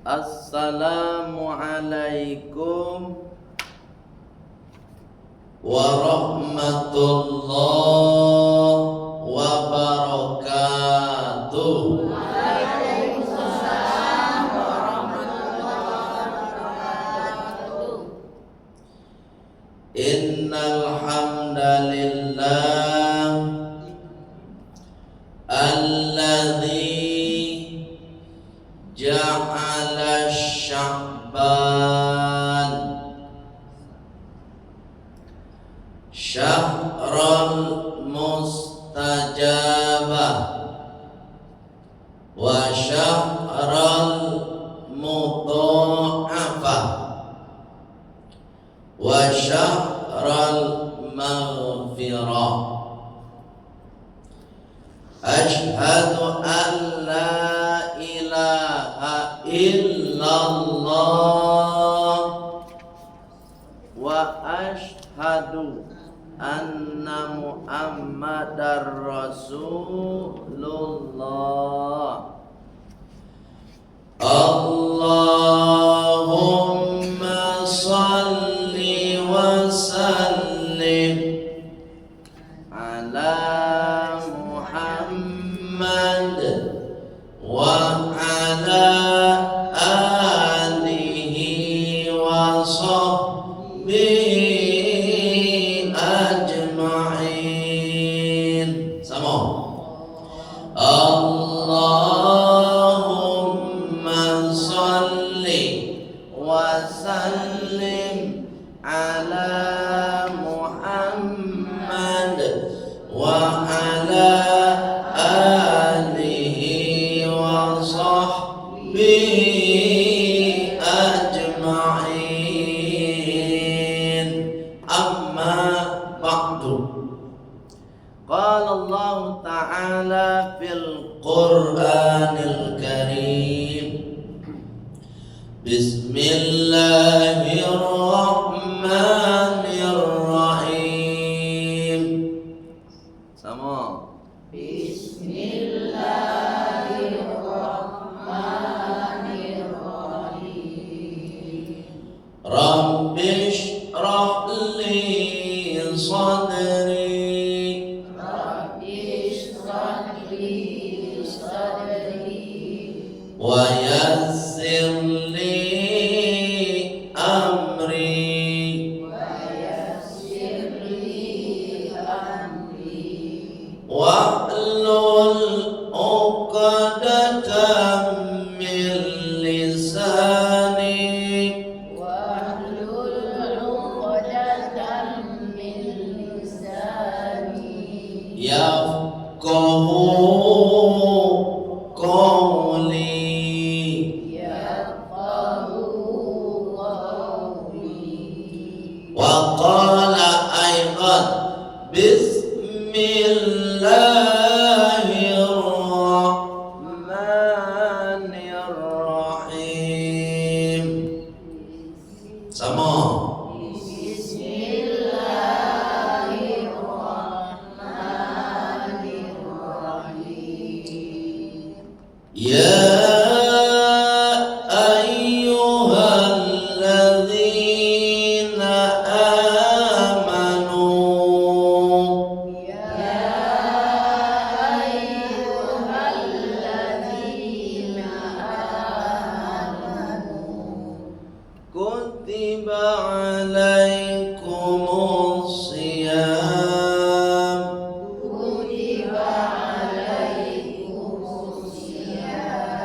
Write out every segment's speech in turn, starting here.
Assalamualaikum warahmatullahi wabarakatuh. Waalaikumsalam warahmatullahi wabarakatuh. Innal hamdalillah alladzi ja'ala Sya'ban syahrul mustajabah wa syahrul mudha'afah wa syahrul maghfirah. Asyhadu an la ilaha illallah wa asyhadu anna Muhammadar Rasulullah. Allahumma salli wa sallim ala Muhammad wa ala alihi wa sahbihi ajma'in. Sama. Allahumma salli wa sallim ala Muhammad wa ala alihi wa sahbihi ajma'in. Amma ba'du. Qala Allah Ta'ala fil Qur'anil Karim. Bismillahirrahmanirrahim. Sama. Bismillahirrahmanirrahim. Rabbi shrah li sadri Rabbi shrah li sadri wa yassir li amri wa yassir li amri wahlul 'uqdatam min lisani wahlul 'uqdatam min lisani yafqahu qawli. yafqahu qawli. Wa qala aidan Bismillahirrahmanirrahim. Sama. Bismillahirrahmanirrahim. Ya ayyuhalladzina amanu Ya ayyuhalladzina amanu kutiba alaikumus shiyam kutiba alaikumusiyam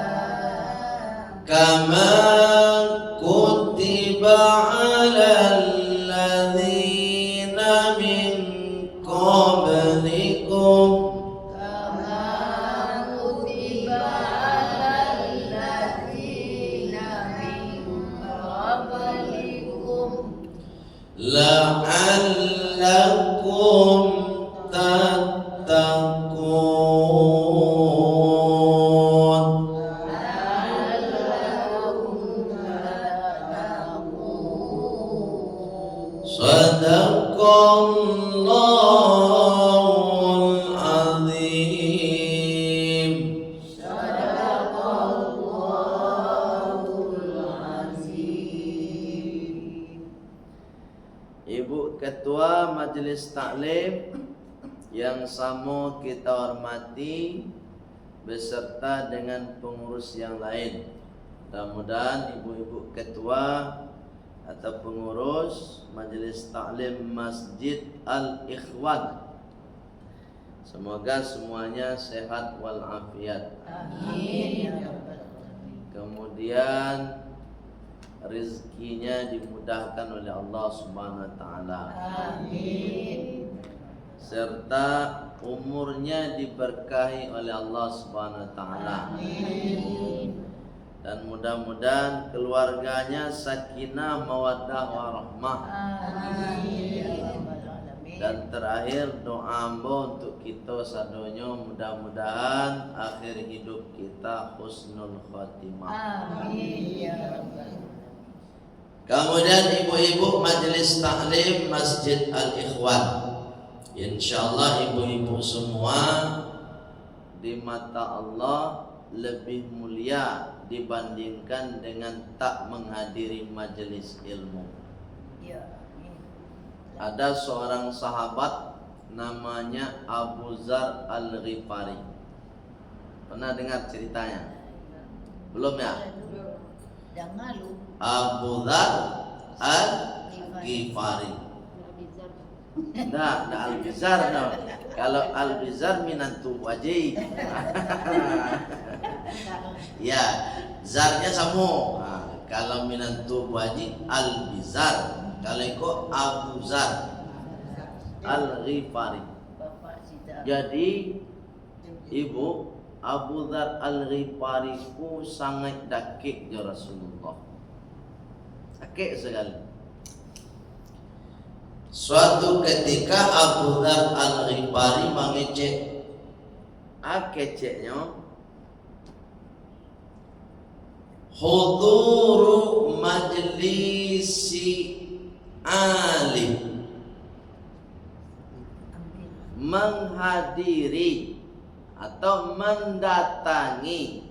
kama kutiba alal ladzina min qablikum kama kutiba alal ladzina min qablikum la'allakum tattaqun. la'allakum tattaqun. Sadaqallahul azim. Sadaqallahul Ketua Majelis Taklim yang sama kita hormati beserta dengan pengurus yang lain. Mudah-mudahan ibu-ibu ketua atau pengurus Majelis Taklim Masjid Al-Ikhwan, semoga semuanya sehat walafiat. Amin. Kemudian rezekinya dimudahkan oleh Allah Subhanahu wa taala. Amin. Serta umurnya diberkahi oleh Allah Subhanahu wa taala. Amin. Dan mudah-mudahan keluarganya sakinah mawaddah warahmah. Amin. Dan terakhir doa amba untuk kita sadonyo, mudah-mudahan akhir hidup kita husnul khatimah. Amin ya rabbal. Kemudian ibu-ibu Majelis Taklim Masjid Al-Ikhwan, insyaallah ibu-ibu semua di mata Allah lebih mulia dibandingkan dengan tak menghadiri majelis ilmu. Ya. Amin. Ada seorang sahabat namanya Abu Dzar Al-Ghifari. Pernah dengar ceritanya? Belum ya? Jangan lu. Abu Dzar Al-Ghifari. Nah, Al-Bizar no. Kalau Al-Bizar minantu wajib. Ya, zarnya sama. Nah, kalau minantu wajib Al-Bizar. Kalau ikut Abu Dzar Al-Ghifari. Bapak Sita. Jadi ibu Abu Dzar Al-Ghifari ku sangat dakik ya Rasulullah. Dakik sekali. Suatu ketika Abu Dzar Al-Ghifari mengecek keceknya huduru majlisi alim, menghadiri atau mendatangi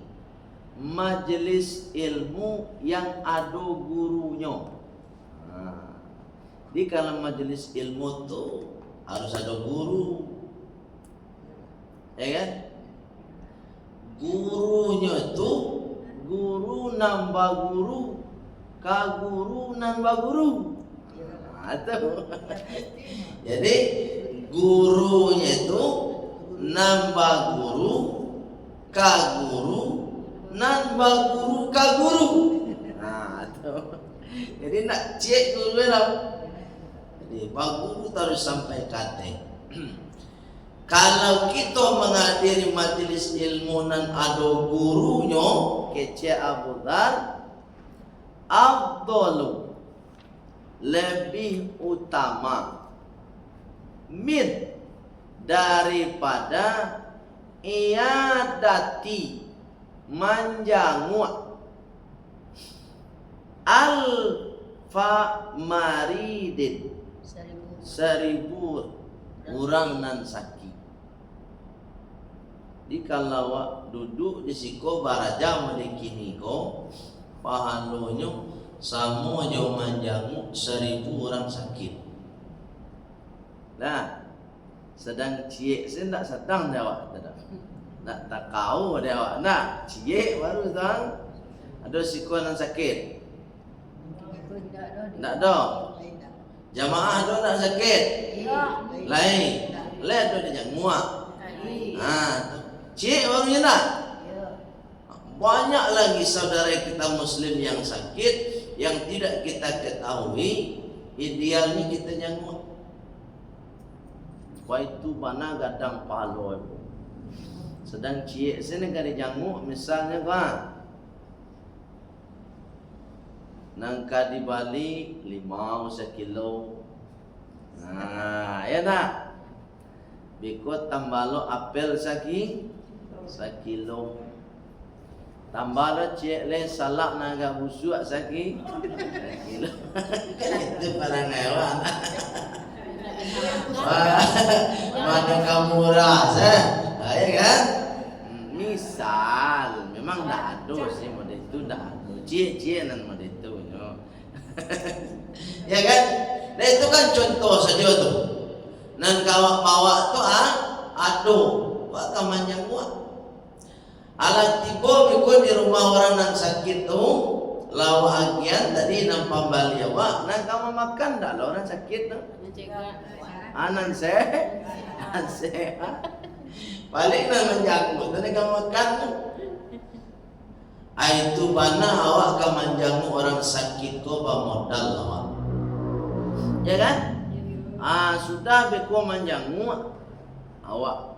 majelis ilmu yang ada gurunya. Jadi kalau majelis ilmu tuh harus ada guru, ya kan? Gurunya itu guru nambah guru, kaguru nambah guru. Atau jadi gurunya itu nambah guru, kaguru nambah guru, kaguru. Nah, atau jadi nak cek dulu lah. Jadi Pak Guru harus sampai kate. Kalau kita menghadiri majelis ilmu dan ada gurunya, kece Abu Dzar, afdalu, lebih utama min daripada iadati manjangu alfa maridin, seribu orang nan sakit. Di kalau duduk di siko baraja melekini ko pahalonyo sama jauh manjamu 1000 orang sakit. Nah, sedang cie saya tak sedang jawab tidak. Nak tak kau dia. Nah, cie baru sedang ada siko nan sakit. Tak ada. Jamaah ada nak sakit. Lain. Lain ada dia muak. Cik baru je nak. Banyak lagi saudara kita muslim yang sakit, yang tidak kita ketahui. Idealnya kita nyanguk. Wah itu mana gadang palo. Sedang cik sini kali janguk misalnya kan. Nangka di Bali 5 sekilo. Nah, ya nak. Bikot tambalo apel sekilo. Tambalo cek le salak naga busuk sekilo. Itu barang hewan. Mana kamu rasa? Ya kan? Misal memang dah ada sih model itu dah ada. Cek nan model itu. Ya kan? Nah itu kan contoh saja tuh. Nan kawak bawa tu aduh, wak kamanjang wak. Alat tiba biko di rumah orang yang sakit tu, lawa agian tadi nampak balik wak. Nan kamu makan dah lah orang sakit tu. Anan sehat. Balik nan menjanggut tadi kamu makan tu. Itu mana awak kamanjang orang sakit ko modal awak. Ya kan? Sudah beko manjangu awak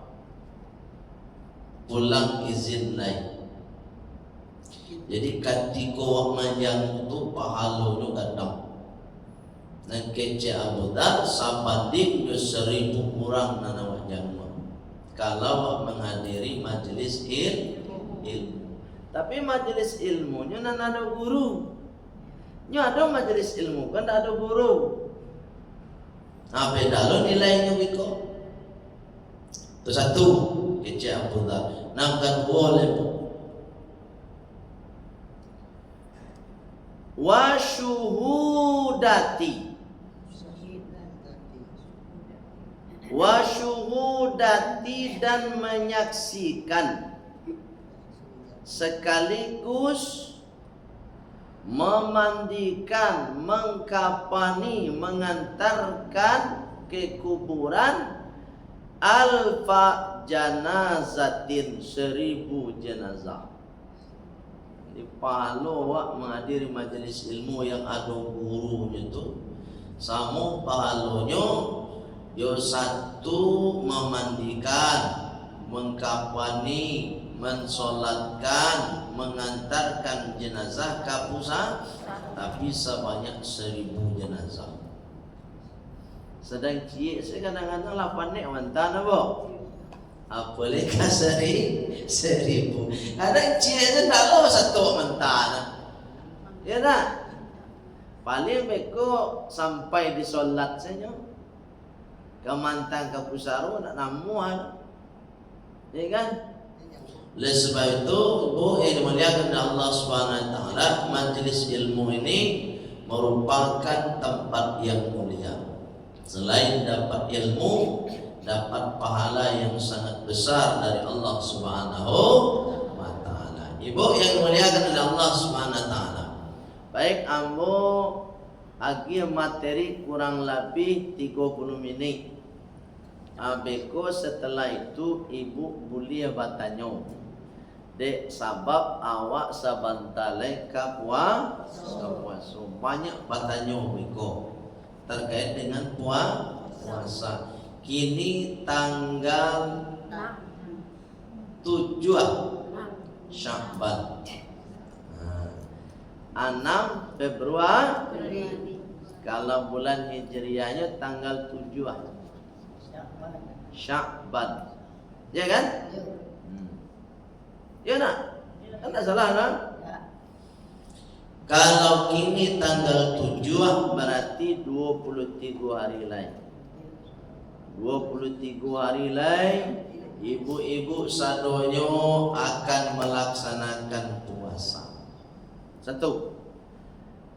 pulang izin lain. Jadi ketika awak manjangu tu pahalanya kadang. Dan kece Abu Dar sabanding 1,000 orang nana manjangu. Kalau awak menghadiri majelis ilmu. Tapi majelis ilmunya nana ada guru. Nya ada majelis ilmu kan tak ada guru. Beda lo nilainya biko. Itu satu kece Abu Dar. Namkan boleh bu. Wa syuhudati. Wa syuhudati dan menyaksikan sekaligus memandikan, mengkafani, mengantarkan ke kuburan alfa janazatin 1,000 jenazah. Di pahala wak menghadiri majelis ilmu yang ada gurunya tu sama pahalanya yo satu memandikan, mengkafani, mensolatkan, mengantarkan jenazah ke pusat, tapi sebanyak 1,000 jenazah. Sedang cik saya kadang-kadang lah panik mantan apa? Apalagi 1,000. Kadang cik saya tak tahu satu mantan. Ya tak? Paling beko sampai di solat saja. Kemantan ke pusaru nak namuan. Ya kan? Oleh sebab itu, Bu yang dimuliakan oleh Allah Subhanahu wa taala, majelis ilmu ini merupakan tempat yang mulia. Selain dapat ilmu, dapat pahala yang sangat besar dari Allah Subhanahu wa taala. Ibu yang dimuliakan oleh Allah Subhanahu wa taala. Baik, ambo agi materi kurang lebih 30 menit. Beko setelah itu ibu boleh bertanya. Dek sabab awak sabantale puasa. Banyak bertanya beko terkait dengan puasa. Kini tanggal 7 Sya'ban. 6 Februari. Kalau bulan Hijriahnya tanggal 7 Sya'ban. Ya kan? Ya nak? Kan tak salah kan? Kalau kini tanggal 7 berarti 23 hari lain. 23 hari lain ibu-ibu sadonyo akan melaksanakan puasa. Satu.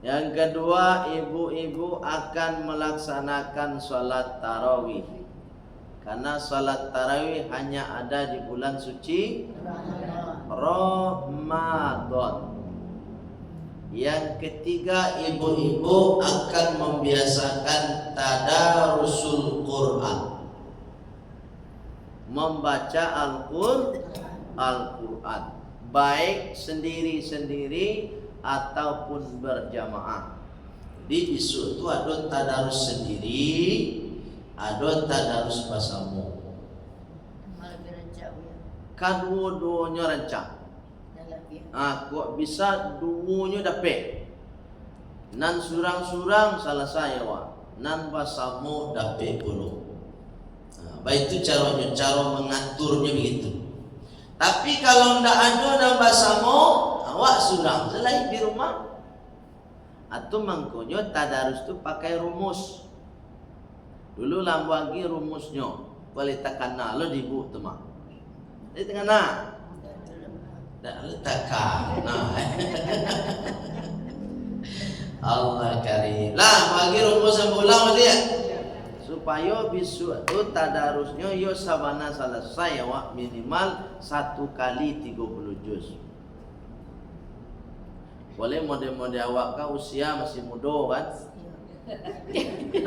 Yang kedua, ibu-ibu akan melaksanakan salat tarawih. Karena salat tarawih hanya ada di bulan suci Ramadan. Yang ketiga, ibu-ibu akan membiasakan tadarusul Quran, membaca Al-Quran, baik sendiri-sendiri ataupun berjamaah. Di isu itu ada tadarus sendiri, ada tadarus basamu. Kedua-duanya rancang. Kok bisa duanya dapat. Nan surang-surang salah saya nan basamu dapat puluh. Baik itu caranya, cara mengaturnya begitu. Tapi kalau ndak ada nan basamu, awak surang selain di rumah. Atau mangkonyo tadarus tu pakai rumus. Dulu lambagi rumusnya, boleh takana lo dibu tu mak. Di tengah nak. Tak letakkan. Allah karim. bagi rumus yang ulang dia. Supaya bisu itu tadarusnya yo sabana selesai awak minimal 1 kali 30 juz. Boleh mode-mode awak kan usia masih muda kan? Itu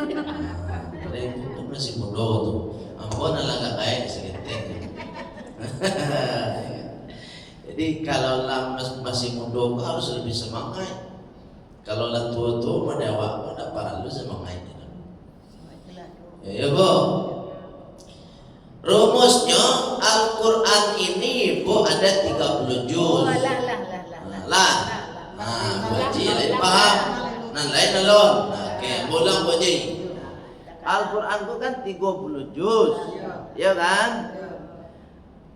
masih muda tuh. Ampun agak baik segitu. Jadi kalau lah masih muda harus lebih semangat. Kalau lah tua-tua pada awak pada para lu semangat. Ya Bu. Rumusnya Al-Quran ini Bu ada 30 juz. Lah. Buji lain paham. Nan lain alon. Oke, bolang buji. Al-Quran itu kan 30 juz. Ya kan?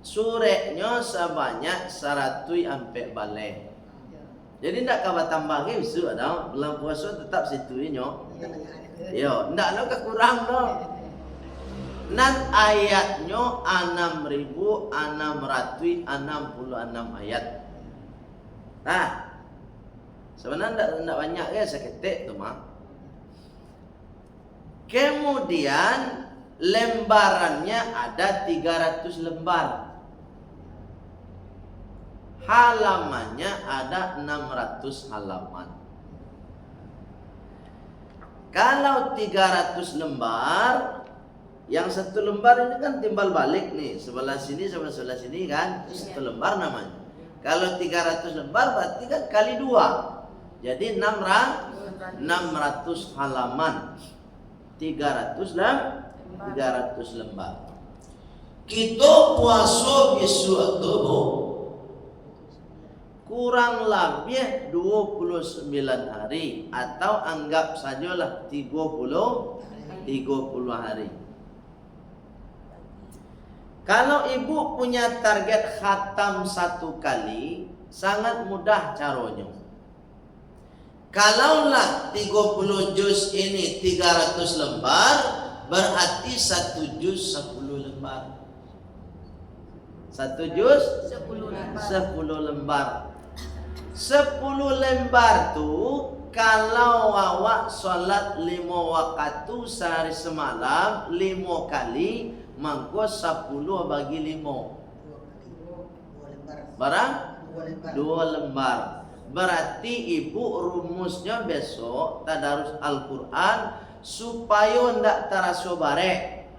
Surahnya sebanyak 100 balik. Jadi ndak kawa tambah ke bisu ada bulan puasa tetap situ inyo. Yo, ndak lo kekurang lo. Nan ayatnya 6.666 ayat. Nah, sebenarnya ndak banyak ya seketik tu mah. Kemudian lembarannya ada 300 lembar. Halamannya ada 600 halaman. Kalau 300 lembar, yang satu lembar ini kan timbal balik nih, sebelah sini sama sebelah sini kan, satu lembar namanya. Kalau 300 lembar berarti kan kali 2. Jadi 600 halaman. 300 lembar. Kita puasa besok tu kurang lebih 29 hari atau anggap sajalah 30 hari. Kalau ibu punya target khatam 1 kali, sangat mudah caranya. Kalaulah 30 juz ini 300 lembar, berarti 1 juz 10 lembar. 1 juz 10 lembar. 10 lembar tu kalau awak solat 5 waktu sehari semalam 5 kali, maka 10 bagi 5 barang 2 lembar. Berarti ibu rumusnya besok tadarus Al-Quran supaya ndak terasa barek,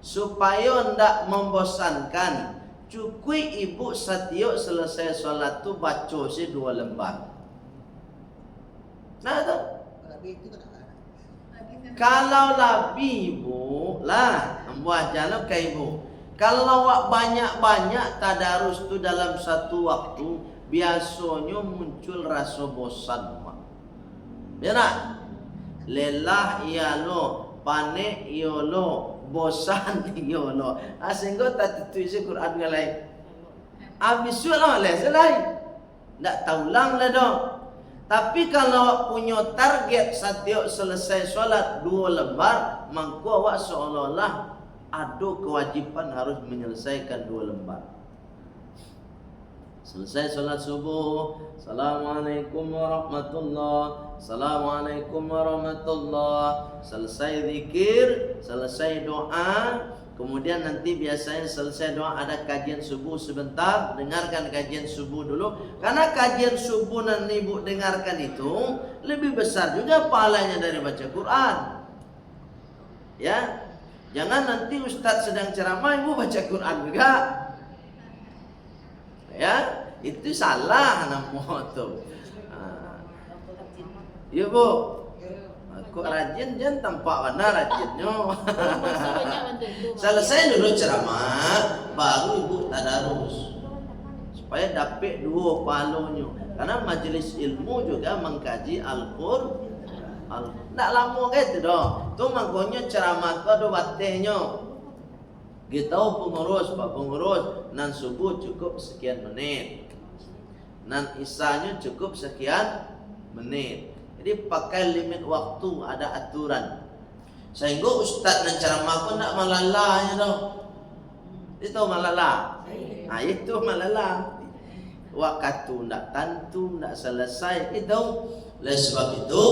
supaya ndak membosankan. Cukup ibu setiap selesai solat tu baca si 2 lembar. Nah tu. Kalau lebih ibu lah buat jalan ke ibu. Kalau awak banyak-banyak tadarus tu dalam satu waktu, biasanya muncul rasa bosan. Ya nak? Lelah iya lo, panik iya lo, bosan iya lo. Sehingga tak tulis Quran ngalai. Habis lah selesai. Tak tahu lang lah dong. Tapi kalau punya target setiap selesai solat 2 lembar, maka awak seolah-olah ada kewajiban harus menyelesaikan 2 lembar. Selesai solat subuh, Assalamualaikum warahmatullahi, Assalamualaikum warahmatullahi. Selesai zikir, selesai doa. Kemudian nanti biasanya selesai doa ada kajian subuh sebentar. Dengarkan kajian subuh dulu. Karena kajian subuh dan ibu dengarkan itu lebih besar juga pahalanya dari baca Quran. Ya, jangan nanti ustaz sedang ceramah ibu baca Quran juga. Ya, itu salah namanya tuh. Ya bu. Kok rajin jen tampak warna rajinnya. Selesai dulu ceramah, baru ibu tadarus supaya dapat 2 pahalanya. Karena majelis ilmu juga mengkaji Al-Quran. Tak lama gitu dong. Tu makanya ceramah tu ada batihnya. Kita pengurus, Pak Pengurus, nan subuh cukup sekian menit, nan isanya cukup sekian menit. Jadi pakai limit waktu, ada aturan. Sehingga ustaz dan ceramah pun tak malalahnya dong. Itu malalah. Nah itu malalah. waktu ndak tentu, ndak selesai itu. Oleh sebab itu,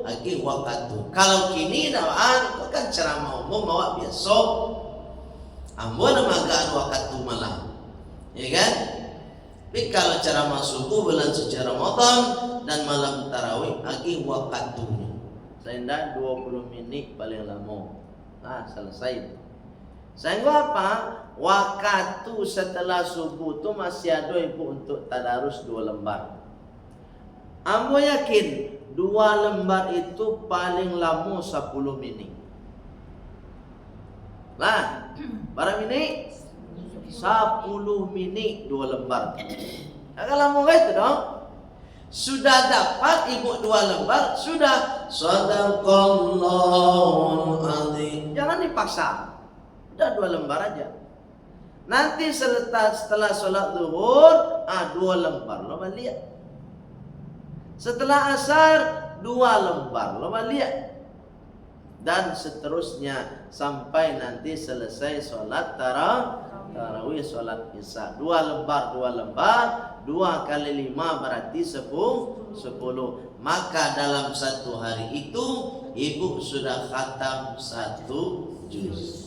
lagi waktu. Kalau kini nawaan, itu kan ceramah umum bawa biasa. Ambo namagaan waktu malam, ya kan? Tapi kalau ceramah subuh bulan suci Ramadan dan malam tarawih, lagi waktunya. Sehingga 20 menit paling lama. Nah, selesai. Sehingga apa? Waktu setelah subuh tu masih ada ibu untuk tadarus 2 lembar. Ambo yakin 2 lembar itu paling lama 10 menit. Lah, berapa menit? 10 menit 2 lembar. Agak lama itu dong. Sudah dapat ibu 2 lembar, sudah Shadaqallahul azim. Jangan dipaksa. Udah 2 lembar aja. Nanti setelah sholat zuhur, 2 lembar lo balik. Setelah asar 2 lembar lo balik. Dan seterusnya sampai nanti selesai sholat tarawih, sholat isya. 2 lembar, 2 kali 5 berarti 10. Maka dalam 1 hari itu ibu sudah khatam 1 juz.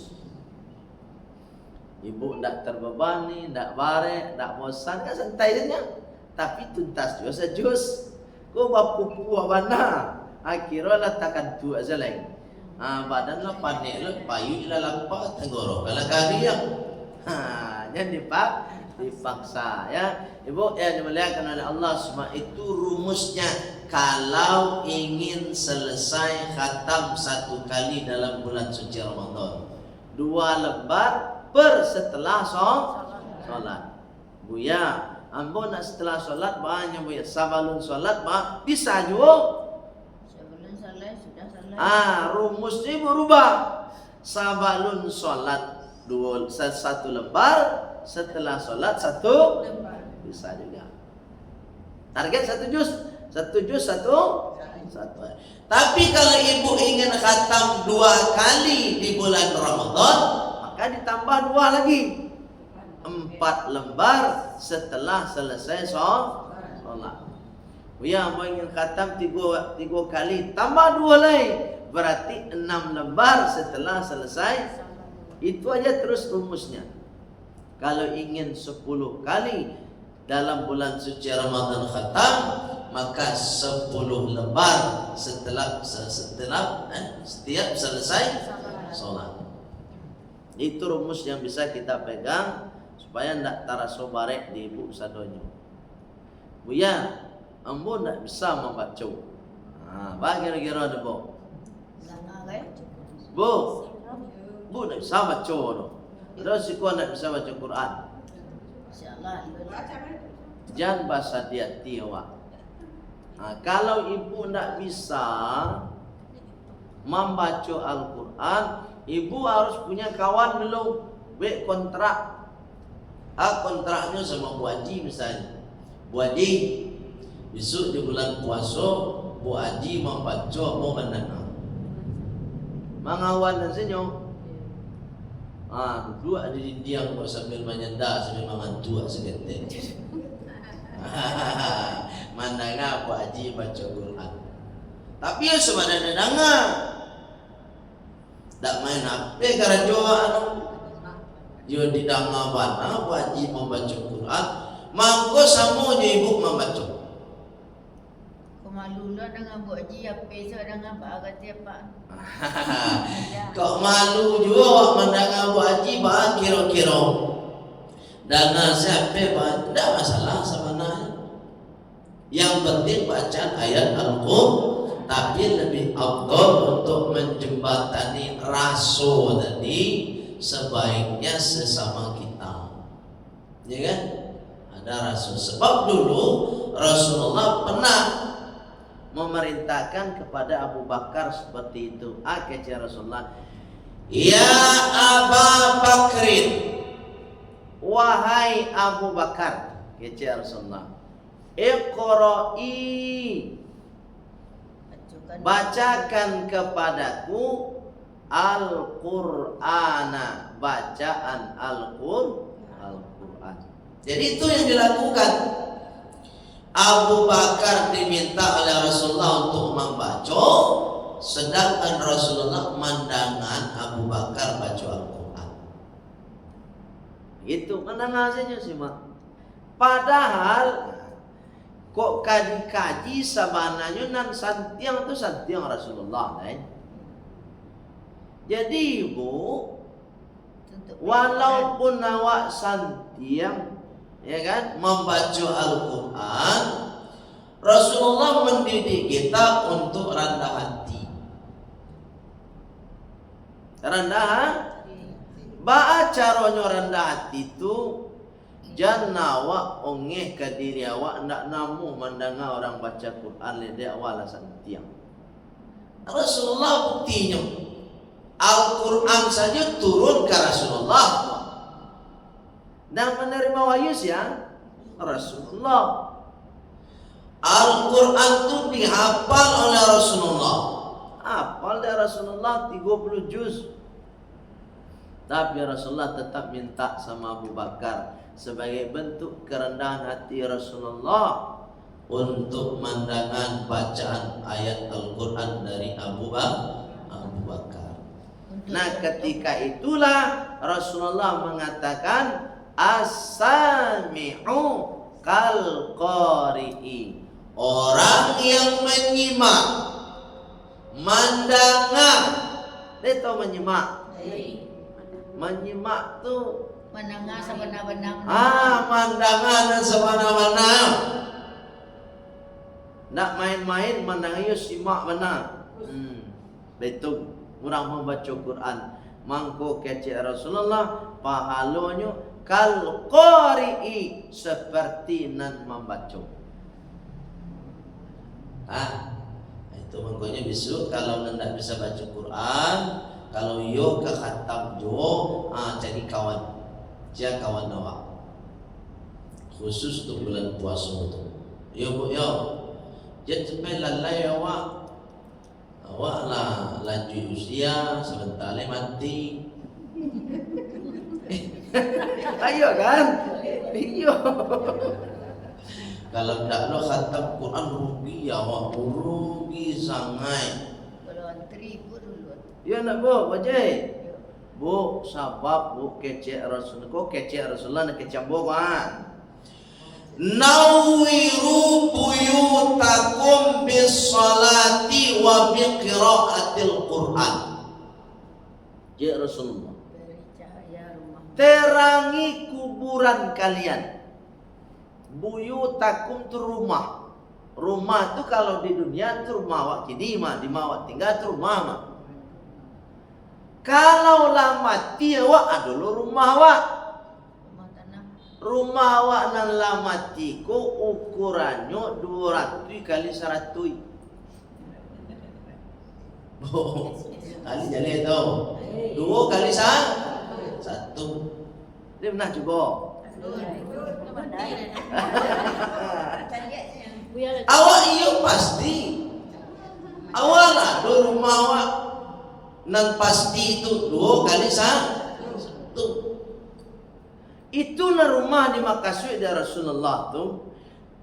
Ibu tidak terbebani, tidak bare, tidak bosan, kan santai saja. Tapi tuntas juga sejus. Kau bapu puah mana? Akhirnya letakkan tu aja lain. Badan lo panik lo, payu ila lampa tenggorok. Kalau kalian, jangan dipaksa ya. Ibu yang dimuliakan oleh Allah semua itu rumusnya. Kalau ingin selesai khatam 1 kali dalam bulan suci Ramadan, 2 lembar per setelah sholat. Buya, ambo nak setelah sholat banyak buya. Sabalun sholat bisa juga. Sebelum salat sudah salat. Rumusnya berubah. Sabalun sholat 1 lembar, setelah sholat 1 lembar. Bisa juga. Target 1 juz. 1 juz 1. Tapi kalau ibu ingin khatam 2 kali di bulan Ramadan, maka ditambah 2 lagi, 4 lembar setelah selesai sholat. Ya, mau ingin khatam 3 kali, tambah 2 lagi, berarti 6 lembar setelah selesai. Itu aja terus rumusnya. Kalau ingin 10 kali dalam bulan suci Ramadan khatam, maka 10 lembar setiap selesai sholat. Itu rumus yang bisa kita pegang supaya tidak taraso barek di ibu sadonyo. Buya, ambo tidak bisa membaca. Bagi kira-kira ada bu. Bu tidak bisa baca no. Terus si kau tidak bisa baca Quran. Insyaallah. Jangan bahasa dia tiwa. Kalau ibu tidak bisa membaca Al-Quran, ibu harus punya kawan dulu, kontrak. Kontraknya sama Bu Haji misalnya. Bu Haji, besok di bulan puasa, Bu Haji membaca mau menang. Mangawan dan senyum. Duduk ada di diam sambil menyenda, sambil mengantuk segetek. Mandangnya Bu Haji baca Quran. Tapi ya sebenarnya dengar. Tak main apa karena Jawa yo didanga bana Bu Haji membaca Quran, mangko samo je ibu membaca. Malu lah dengan Bu Haji apa so dengan Pak kata Pak. Kok malu juga mendengar Bu Haji bah kira-kira. Dana siapa bah tidak masalah sebenarnya. Yang penting bacaan ayat Al-Qur'an, tapi lebih afdal untuk menjembatani rasul tadi sebaiknya sesama kita. Ya kan? Ada rasul. Sebab dulu Rasulullah pernah memerintahkan kepada Abu Bakar seperti itu. Kata Rasulullah, "Ya Abu Bakrin, wahai Abu Bakar," kata Rasulullah, "Iqra'i, bacakan kepadaku Al-Qur'ana, bacaan Al-Qur'an." Jadi itu yang dilakukan. Abu Bakar diminta oleh Rasulullah untuk membaca, sedangkan Rasulullah mandangan Abu Bakar baca Al-Quran. Itu mendengar saja sih, Mak. Padahal kok kaji sabananya nan santiang tu santiang Rasulullah, Jadi ibu, walaupun awak santiang, ya kan, membaca Al-Quran, Rasulullah mendidik kita untuk rendah hati. Rendah hati. Baca caranya rendah hati itu, jangan awak ongeh ke diri awak, nak namu mendengar orang baca Quran lidah awak santiang. Rasulullah buktinya, Al-Quran saja turun ke Rasulullah dan menerima wahyu ya Rasulullah. Al-Quran itu dihafal oleh Rasulullah. Hafal dari Rasulullah 30 juz. Tapi Rasulullah tetap minta sama Abu Bakar sebagai bentuk kerendahan hati Rasulullah untuk mandangan bacaan ayat Al-Quran dari Abu Bakar. Nah, ketika itulah Rasulullah mengatakan as-sami'u kal qari'i. Orang yang menyimak, mendengar. Dia tahu menyimak. Menyimak tu mendengar sebenar-benar. Mendengar dan sebenar-benar. Nak main-main mendengar simak benar. Betul. Orang membaca Quran mangko kecek Rasulullah pahalanya kal qari'i, seperti nan membaca. Itu makanya besok kalau tidak bisa baca Quran, kalau yo ke khatam jo, jadi kawan. Dia kawan awak. Khusus untuk bulan puasa itu. Yo bu yo. Jangan sampai lalai awak. Awak lah lanjut usia, sebentar lagi mati. Ayo kan? Ayo. Kalau tidak lo khatam Quran rugi awak, rugi sangat. Kalau antri pun dulu. Ya nak bu, wajib. Bu, sabab bu kecek Rasul, kok kecek Rasulullah nak kecek bu kan? Nawiru buyutakum bis salati wa bi qiraatil Quran. Ya Rasulullah, Beri cahaya rumah. terangi kuburan kalian. Buyutakum itu rumah. Rumah itu kalau di dunia itu rumah awak kini mah, di awak tinggal itu rumah mah. Kalau lah mati awak adalah rumah awak. Rumah awak nan lah mati ko ukurannya 200 kali 100. Oh, kali jadi itu 2 kali 1. Dia pernah coba. Awak iyo pasti. Awak lah do rumah awak nan pasti itu 2 kali 1. Itulah rumah di Makasui dari Rasulullah tu.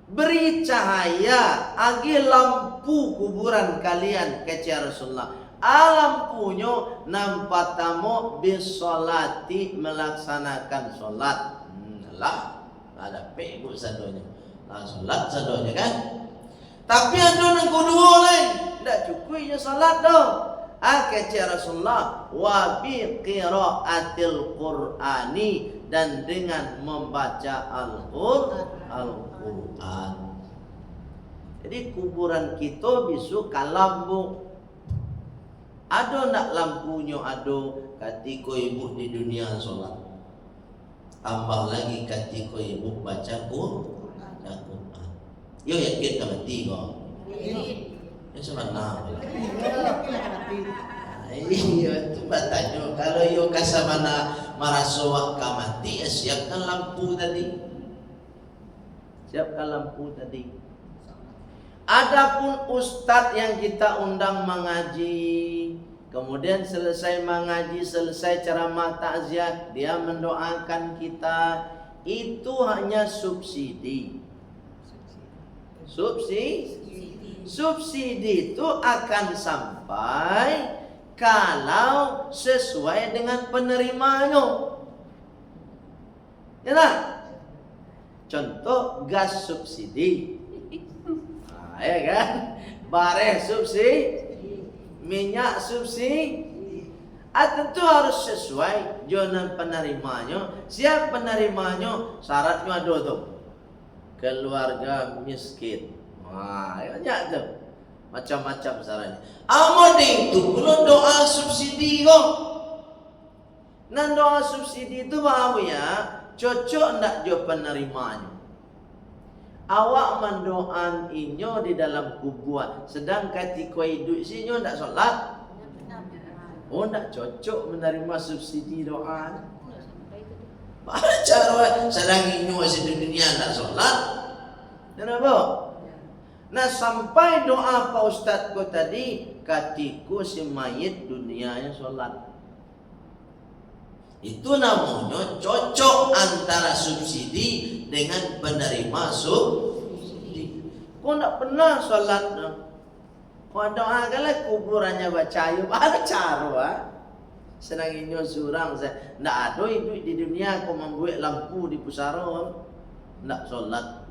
Beri cahaya agi lampu kuburan kalian kecil Rasulullah. Lampunya nampak tamu bisolati, melaksanakan solat. Lah ada pegu sadonya. Solat sadonya kan. Tapi ada yang kedua lain, tidak cukupnya solat dong. Kecil Rasulullah wa bi qiraatil Qur'ani, dan dengan membaca Al-Quran. Jadi kuburan kita bisu kalambu. Ada nak lampunya ada ketika ibu di dunia solat. Tambah lagi ketika ibu baca Quran. Yo yakin tak mati kok. Ya sebenarnya. Iya itu batanya. Kalau yo kasamana marasowak kamati, siapkan lampu tadi. Siapkan lampu tadi. Adapun ustadz yang kita undang mengaji, kemudian selesai mengaji, selesai ceramah takziah, dia mendoakan kita, itu hanya subsidi. Subsidi itu akan sampai kalau sesuai dengan penerimanya. Ya tak? Contoh gas subsidi. Nah, ya kan? Bareh subsidi, minyak subsidi. Tentu harus sesuai dengan penerimanya. Siapa penerimanya? Syaratnya ada tuh. Keluarga miskin. Wah, banyak tuh. Macam-macam syaratnya. Amal itu belum doa subsidi kok. Nah, doa subsidi itu bahawa ya, cocok ndak jo penerimanya. Awak mendoan inyo di dalam kuburan, sedang ketika hidup sinyo ndak solat. Oh, ndak cocok menerima subsidi doa. Baca sedang inyo masih di dunia ndak solat. Kenapa? Nah, sampai doa Pak Ustadzku tadi, katiku si mayit dunianya solat. Itu namanya cocok antara subsidi dengan penerima subsidi. Kau tak pernah solat, kau doa kalau kuburannya baca ayub, ada cara. Senang ini surang saya, tak ada hidup di dunia kau membuat lampu di pusara, tak solat.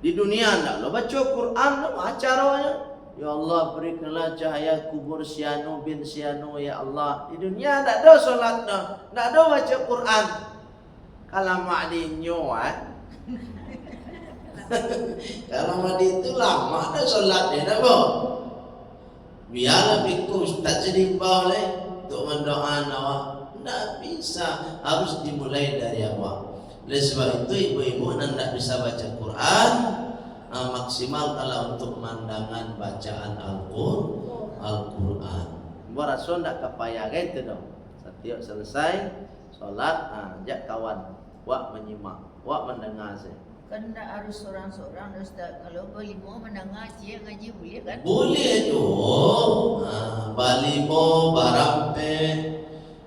Di dunia tak lo baca Quran, apa caranya? Ya Allah, berikanlah cahaya kubur Siano bin Siano, ya Allah. Di dunia tak ada solat, tak ada baca Quran. Kalau maknanya, kalau maknanya itu lama dah solat dia, tak apa. Biarlah biku ustaz jadi boleh untuk mendoakan awak. Tak bisa, harus dimulai dari awak. Oleh sebab itu ibu-ibu yang tak bisa baca Quran, maksimal kalau untuk mandangan bacaan Al-Quran. Rasul tak kepayah gitu dong. Setiap selesai solat, ajak kawan, wak menyimak, wak mendengar saya. Kan tak harus seorang-seorang Ustaz. Kalau berlima mendengar ngaji boleh kan? Boleh tu. Balimo, barampe,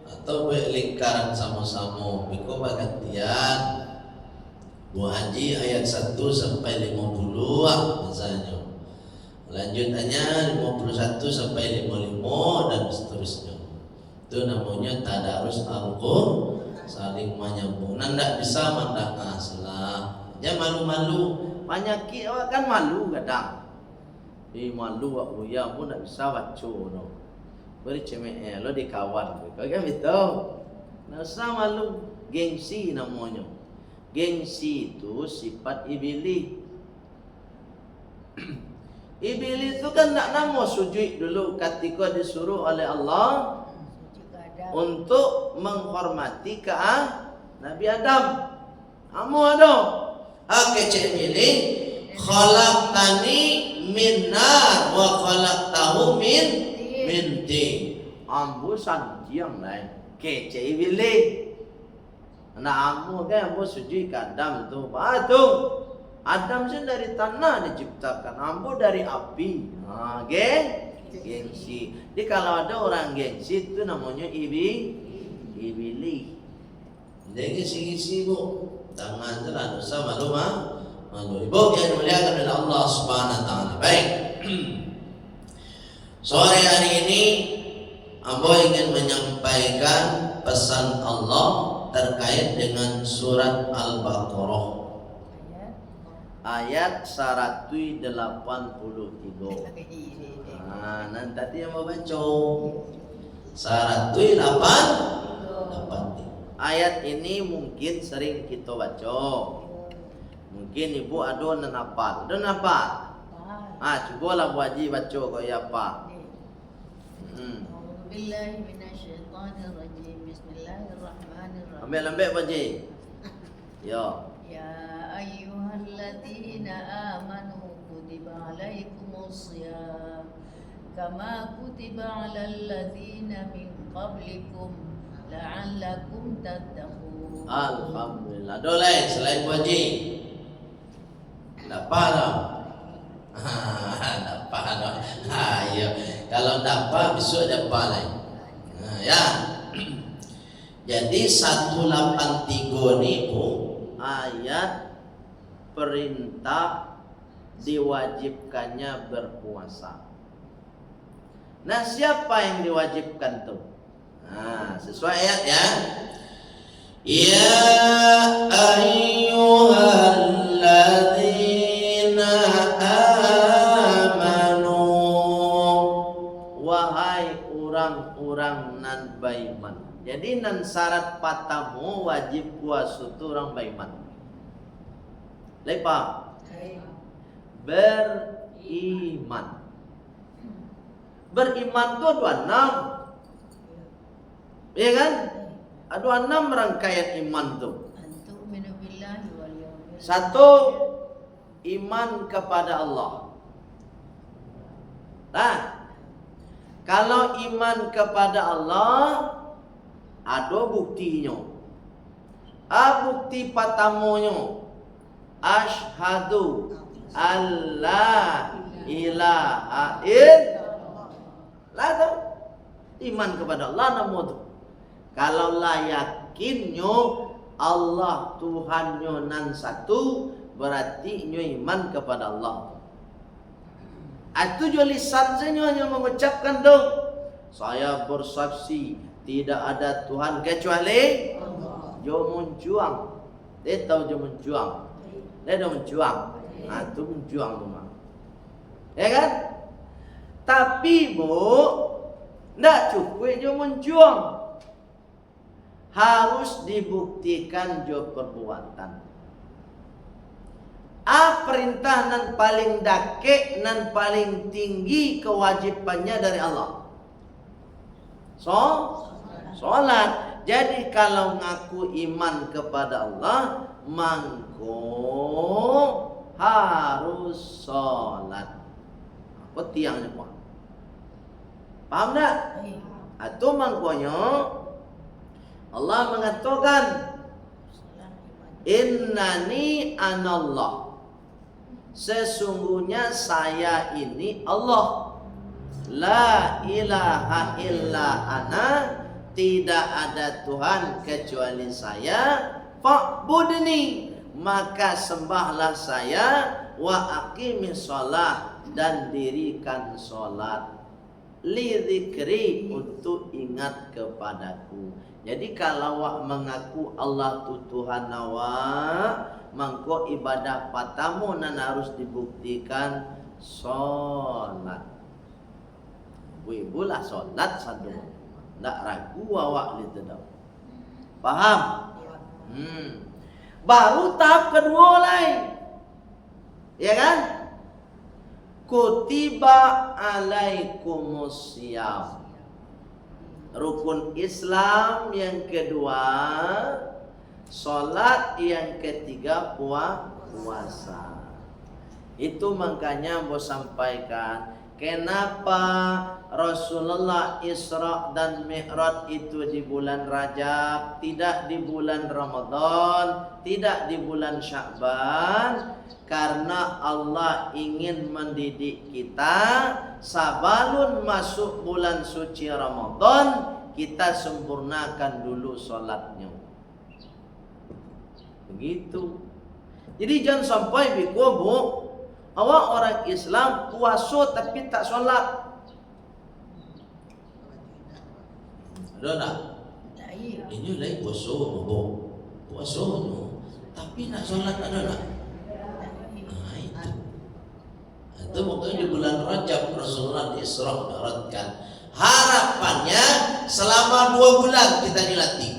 atau berlingkaran sama-sama. Biko bergantian. Bu Haji ayat 1 sampai 50 misalnya. Lanjutannya 51 sampai 55 dan seterusnya. Itu namanya tadarus Al-Qur'an, saling menyambung. Ndak bisa mendengar salah. Jangan malu-malu. Banyak kita kan malu kadang. Malu aku ya pun ndak bisa baca no. Beri cemek lo di kawan. Kau kan betul. Ndak usah malu, gengsi namanya. Gengsi itu sifat iblis. Iblis itu kan tak nama sujud dulu ketika disuruh oleh Allah untuk menghormati Nabi Adam. Kamu ada? Kecil iblis. Khalaqtani min nar wa khalaqtahu min tin. Ambu sanjiang lain. Kecil iblis. Nah, amu kan ambu sujud ke Adam tu. Patung. Adam sih dari tanah diciptakan, ambu dari api. Gengsi. Jadi kalau ada orang gengsi itu namanya iblis. Jadi gengsi bu, tangan terlalu sama malu malu. Ibu yang dimuliakan oleh Allah Subhanahu Wa Taala. Baik. Sore hari ini, ambo ingin menyampaikan pesan Allah terkait dengan surat Al-Baqarah. Ayat 183. Nanti tadi yang mau baca 183. Ayat ini mungkin sering kita baca. Mungkin ibu ada nenapal. Ada nenapal? Cobalah Bu Haji baca kau ya apa? Billahi minasyaitonirrajim. Bismillahirrahmanirrahim. Ambil Bu Haji. Ya. Ya ayyuhalladzina amanu kutiba alaikumus shiyam kama kutiba alal ladzina min qablikum la'allakum tattaqun. Alhamdulillah. Dolai selain Bu Haji. Dapat dah. Dapat dah. Ayo. Kalau dapat besok dapat lagi. Ya. Jadi 183 ni Bu, ayat perintah diwajibkannya berpuasa. Nah, siapa yang diwajibkan tuh? Nah, sesuai ayat ya. Ya ayyuhalladzina amanu, wahai orang-orang nan baiman. Jadi nan syarat patamu wajib puasa tu orang baiman. Lepa beriman. Beriman tu ada 6. Ya kan? Ada 6 rangkaian iman tu. Satu, iman kepada Allah. Nah, kalau iman kepada Allah ada buktinya. Bukti patamunya. Asyhadu alla ilaha illallah. Tu iman kepada Allah nama tu. Kalau lah yakinnya Allah Tuhannya nan satu, berarti nyo iman kepada Allah. Itu jo lisan senyo hanya mengucapkan tu. Saya bersaksi tidak ada Tuhan kecuali Allah. Jo menjuang. Dia tahu jo menjuang. Dia dah menjuang. Itu menjuang tu mah. Ya kan? Tapi ndak cukup jo menjuang. Harus dibuktikan jo perbuatan. Perintah nan paling dake nan paling tinggi kewajibannya dari Allah. Sholat. Jadi kalau ngaku iman kepada Allah, mangko harus sholat. Apa tiangnya puan? Paham tak? Atau mangkonya Allah mengatakan innani anallah, sesungguhnya saya ini Allah. La ilaha illa ana, tidak ada Tuhan kecuali saya. Fa'budni, maka sembahlah saya. Wa aqimis shalah, dan dirikan salat. Li dzikri, untuk ingat kepadaku. Jadi kalau mengaku Allah tu Tuhan awak, mangko ibadah patamu nan harus dibuktikan salat. Wibulah salat sadu. Ndak ragu awak li tedau. Paham? Baru tahap kedua lain. Ya kan? Kutiba alaikumus syiyam. Rukun Islam yang kedua, salat yang ketiga, puasa. Itu makanya mau sampaikan kenapa Rasulullah Isra dan Mi'raj itu di bulan Rajab, tidak di bulan Ramadan, tidak di bulan Sya'ban. Karena Allah ingin mendidik kita, sabalun masuk bulan suci Ramadan, kita sempurnakan dulu sholatnya. Begitu. Jadi jangan sampai bikobo, awak orang Islam puasa tapi tak sholat. Ada tak? Ini lagi puasa, puasa tapi nak sholat ada tak? Itu makanya di bulan Rajab Rasulullah Isra Mi'rajkan. Harapannya selama 2 bulan kita dilatih.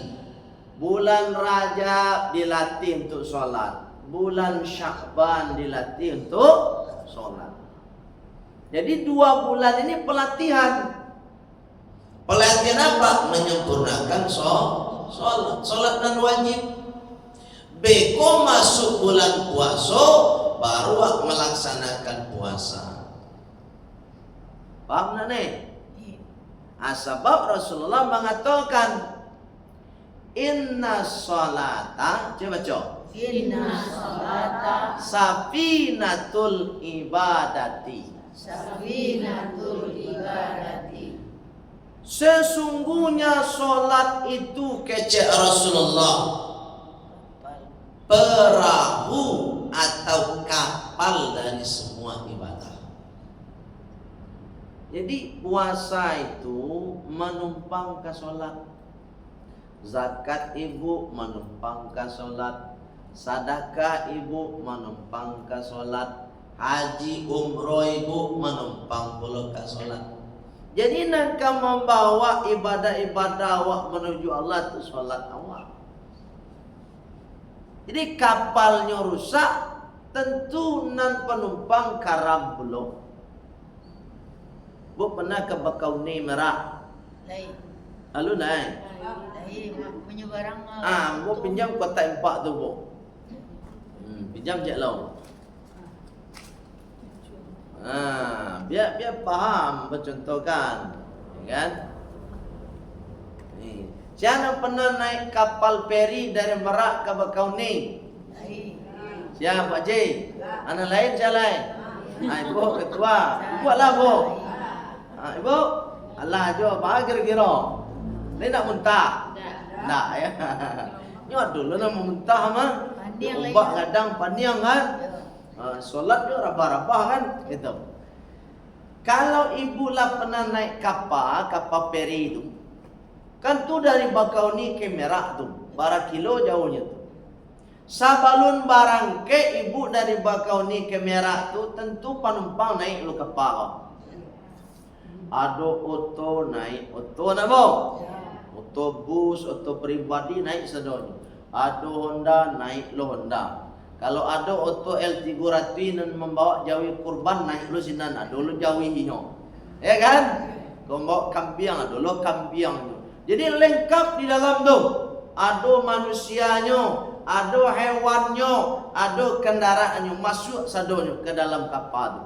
Bulan Rajab dilatih untuk sholat, bulan Sya'ban dilatih untuk sholat. Jadi 2 bulan ini pelatihan. Pelatihan apa? Menyempurnakan sholat. Sholat dan wajib. Beko masuk bulan puasa, baru melaksanakan puasa. Paham tak nih? Sebab Rasulullah mengatakan inna sholata, coba cok. Inna sholata safinatul ibadati. Safinatul ibadati. Sesungguhnya sholat itu kecek Rasulullah, perahu atau kapal kapal dari semua ibadah. Jadi puasa itu menumpang ke solat, zakat ibu menumpang ke solat, sedekah ibu menumpang ke solat, haji umroh ibu menumpang pula ke solat. Jadi nak membawa ibadah-ibadah awak menuju Allah tu solat awak. Jadi kapalnya rusak, tentu nan penumpang karam belum. Bu pernah ke Bakauni Merak? Lain. Lalu naik. Lain menyebarang. Bu pinjam kota empat tu bu. Pinjam je lah. Biar faham bercontohkan, kan? Ni, siapa pernah naik kapal feri dari Merak ke Bakauni? Siapa Pak Ji? Anak lain siapa lain? Ibu ketua. Buatlah bu. Ibu, Allah jo, apa kira-kira? Ni nak muntah? Tak ya. Nyot dulu nak muntah mah. Umbak kadang paniang kan? Solat dia rabah-rabah kan? Gitu. Kalau ibu lah pernah naik kapal feri itu, kan tu dari Bakauni ke Merak tu, berapa kilo jauhnya tu. Sabalun barang ke ibu dari Bakauni ke Merak tu, tentu penumpang naik lu kapal. Ada auto naik auto nak bo? Otobus, auto pribadi naik sedonya. Ada Honda naik lo Honda. Kalau ada auto L300 dan membawa jawi kurban naik lu sinan, ada lu jawi hinyo. Ya kan? Kau bawa kampiang, ada lu kampiang. Jadi lengkap di dalam tu. Ada manusianya, ada hewannya, ada kendaraannya masuk sadonyo ke dalam kapal tu.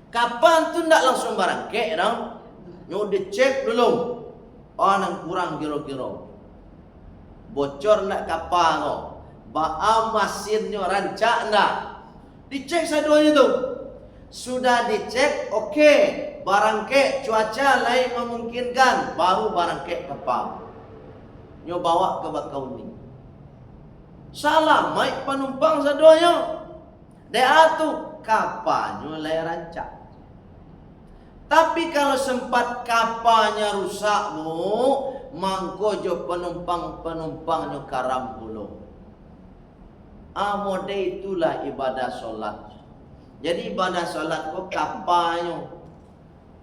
Kapal tu tak langsung barang kek dong. Nyo dicek dulu. Nang kurang kira-kira. Bocor nak kapal tu. Ba'a mesinnya rancak nak. Dicek saduanya tu. Sudah dicek, okey. Barang kek cuaca lain memungkinkan, baru barang kek kapal. Nyo bawa ke Bakauni. Salah mai penumpang saduanya. Dia tu kapalnya lain rancak. Tapi kalau sempat kapalnya rusak bu, mangko jo penumpang-penumpangnya karam puluh. Mode itulah ibadah solat. Jadi ibadah solat kok kapalnya,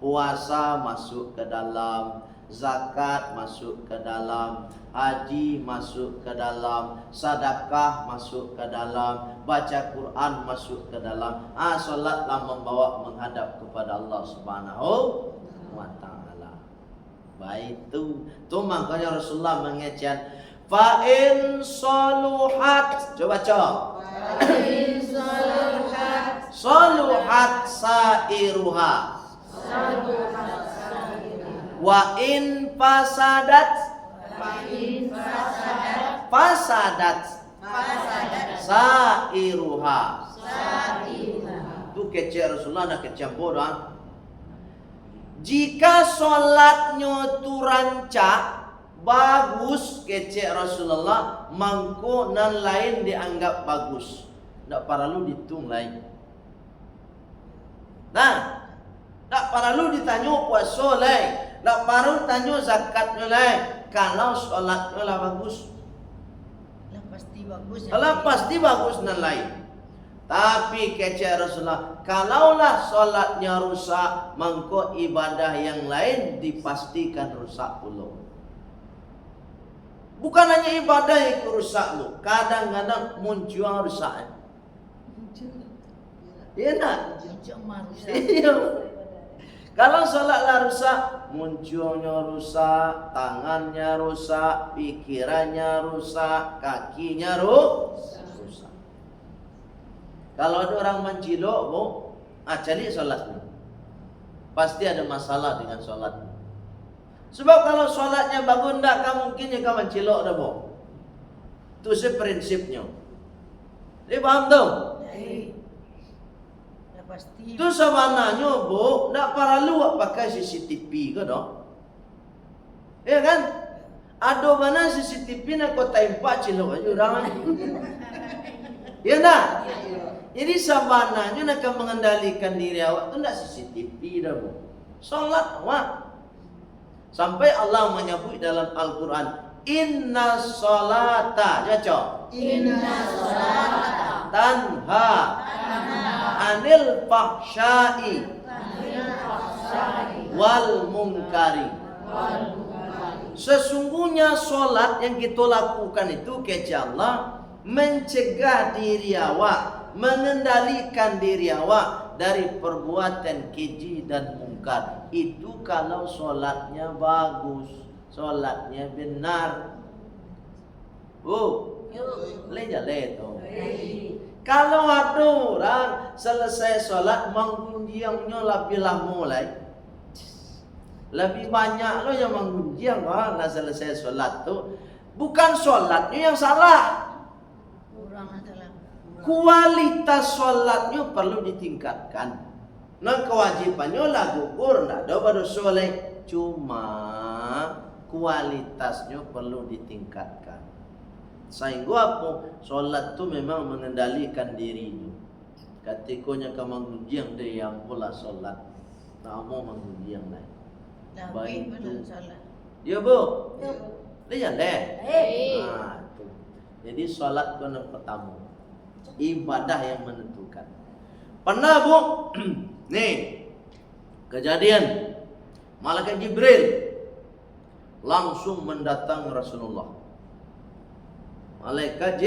puasa masuk ke dalam, zakat masuk ke dalam, haji masuk ke dalam, sedekah masuk ke dalam, baca Quran masuk ke dalam. Solatlah membawa menghadap kepada Allah Subhanahu wa taala. Baik tu makanya Rasulullah mengecek fa in saluhat. Coba baca. Fa in saluhat sairuha. Wa in fasadat sairuha. Tu kecek Rasulullah nak kecampur dah. Jika solatnya tu rancak bagus, kecek Rasulullah, mangko nan lain dianggap bagus. Tak perlu ditung lain. Nah, tak perlu ditanya puasa lain, tak perlu tanya zakatnya lain. Kalau solatnya lah bagus, lah pasti bagus. kalau pasti bagus nan lain. Tapi kecek Rasulullah, kalaulah solatnya rusak, mangko ibadah yang lain dipastikan rusak pula. Bukan hanya ibadah yang rusak lu, kadang-kadang muncul rusak. Iya nak? Iya. Kalau solatlah rusak, munculnya rusak, tangannya rusak, pikirannya rusak, kakinya rusak. Kalau ada orang mencilok, bu, cari solatnya. Pasti ada masalah dengan solatnya. Sebab kalau solatnya bagus, tak mungkin jika mencilok dah, bu. Itu prinsipnya. Dia faham tu? Itu sebenarnya, bu, tak perlu pakai CCTV ke dah? Ya kan? Ada mana CCTV nak kau tempat cilok aja orang. Ya tak? Jadi sabananya nak mengendalikan diri awak tu nak CCTV dah bu. Solat awak. Sampai Allah menyebut dalam Al-Quran, Inna salata, jacok. Inna salata Tanha anil fahsyai wal munkari. Sesungguhnya solat yang kita lakukan itu kata Allah mencegah diri awak, mengendalikan diri awak dari perbuatan keji dan mungkar. Itu kalau solatnya bagus, solatnya benar. Lejale tu. Kalau ada orang selesai solat menggunjingnya lebih lama lagi, lebih banyak lo yang menggunjing nak selesai solat tu. Bukan solatnya yang salah, kualitas solatnya perlu ditingkatkan. Nah kewajibannya lah gugur, nak ada baru soleh. Cuma kualitasnya perlu ditingkatkan. Sehingga apa? Solat tu memang mengendalikan dirinya. Ketikanya kamu mengunjing dia yang pula solat, tak mau mengunjing lain. Baik tu. Ya bu. Dia leh. Tu. Jadi solat tu yang pertama. Ibadah yang menentukan. Pernah bu? Nih kejadian Malaikat Jibril langsung mendatangi Rasulullah. Malaikat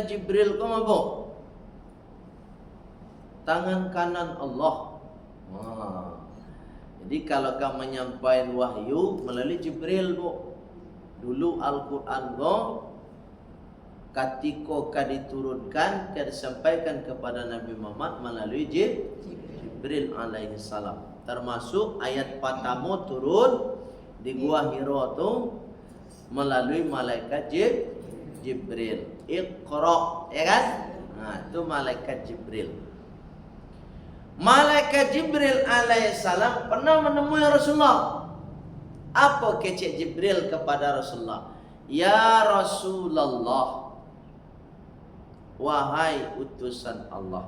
Jibril kau apa? Tangan kanan Allah. Jadi kalau kamu menyampaikan wahyu melalui Jibril bu. Dulu Al-Quran go ketika diturunkan, disampaikan kepada Nabi Muhammad melalui Jibril alaihi salam. Termasuk ayat pertama turun di Gua Hira tu melalui malaikat Jibril. Iqra, ya kan? Itu malaikat Jibril. Malaikat Jibril alaihissalam pernah menemui Rasulullah. Apa kecek Jibril kepada Rasulullah? Ya Rasulullah, wahai utusan Allah,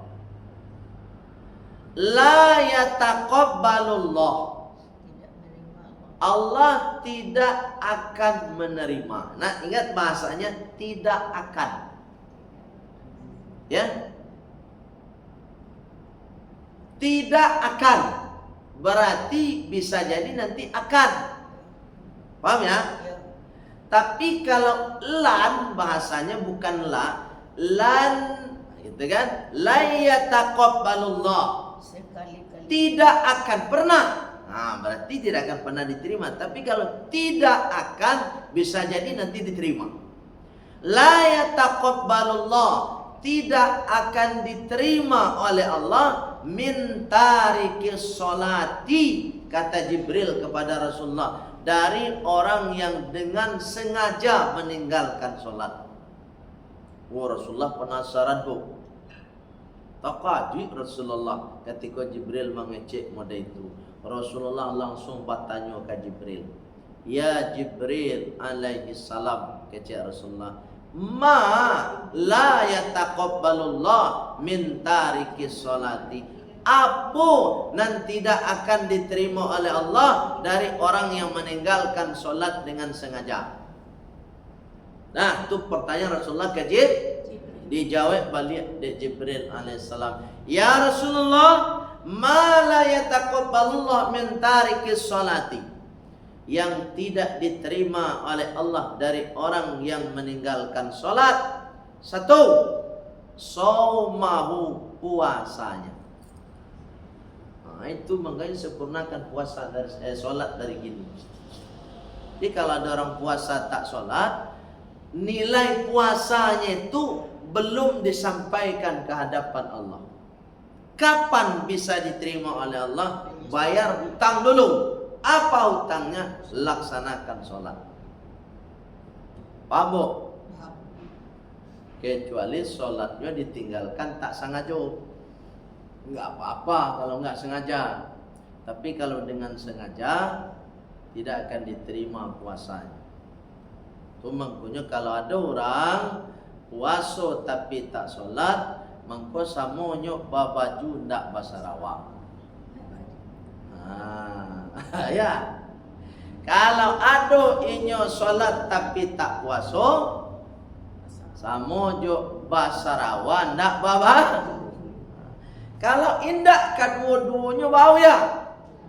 la yataqabbalullah, Allah tidak akan menerima. Nah ingat bahasanya tidak akan. Ya, tidak akan berarti bisa jadi nanti akan. Paham ya? Tapi kalau lan bahasanya bukan la, lan gitu kan? La yataqabbalullah, tidak akan pernah. Berarti tidak akan pernah diterima. Tapi kalau tidak akan bisa jadi nanti diterima. La yataqabbalullah, tidak akan diterima oleh Allah min tarikis sholati, kata Jibril kepada Rasulullah, dari orang yang dengan sengaja meninggalkan sholat. Rasulullah penasaran bu. Taqaji Rasulullah ketika Jibril mengecek mode itu. Rasulullah langsung bertanya ke Jibril, ya Jibril alaihi salam, kecek Rasulullah, ma la yataqabbalullah min tarikis sholati, apa nan tidak akan diterima oleh Allah dari orang yang meninggalkan solat dengan sengaja. Nah itu pertanyaan Rasulullah ke dijawab balik dari Jibril alaihissalam, ya Rasulullah, ma la yataqabbalullah min tarikis sholati, yang tidak diterima oleh Allah dari orang yang meninggalkan solat. Satu, saumahu, puasanya. Itu makanya sempurnakan puasa dari solat dari gini. Jadi kalau ada orang puasa tak solat, nilai puasanya itu belum disampaikan ke hadapan Allah. Kapan bisa diterima oleh Allah? Bayar hutang dulu. Apa hutangnya? Laksanakan sholat. Paham bu? Kecuali sholatnya ditinggalkan tak sengaja, enggak apa-apa kalau enggak sengaja. Tapi kalau dengan sengaja tidak akan diterima puasanya. Itu makanya kalau ada orang puasa tapi tak sholat, mengko samonyo babaju ndak Sarawak. Ya. Kalau ado inyo sholat tapi tak puasa, samojo Sarawak ndak baba. Kalau indak kedua-duanya bau ya.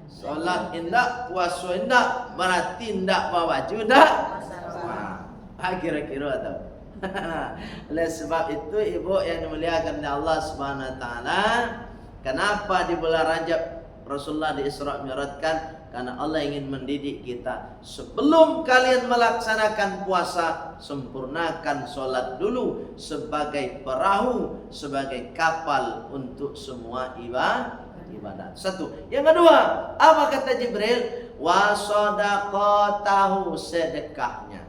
Sholat indak, puasa indak, berarti indak babaju ndak. Kira-kira atau. Oleh sebab itu ibu yang dimuliakan oleh Allah Subhanahu wa taala, kenapa di bulan Rajab Rasulullah di Isra Mi'rajkan? Karena Allah ingin mendidik kita. Sebelum kalian melaksanakan puasa, sempurnakan sholat dulu sebagai perahu, sebagai kapal untuk semua ibadat. Satu. Yang kedua, apa kata Jibril? Wa shadaqatahu, sedekahnya.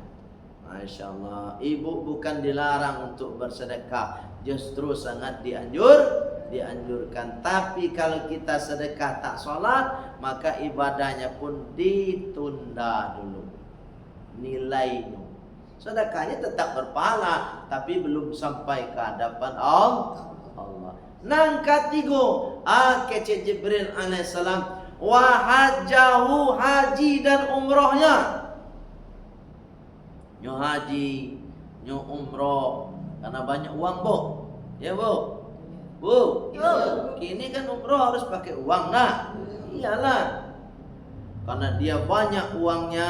Masya Allah, ibu bukan dilarang untuk bersedekah, justru sangat dianjurkan. Tapi kalau kita sedekah tak sholat, maka ibadahnya pun ditunda dulu. Nilainya, sedekahnya tetap berpahala, tapi belum sampai ke hadapan Allah. Nang ketiga, kece Jibril alaihissalam, wa hajjahu, haji dan umrohnya. Nyo haji, nyo umroh, karena banyak uang, Bu. Ya, Bu. Bu, kini kan umroh harus pakai uang, nah. Iyalah. Karena dia banyak uangnya,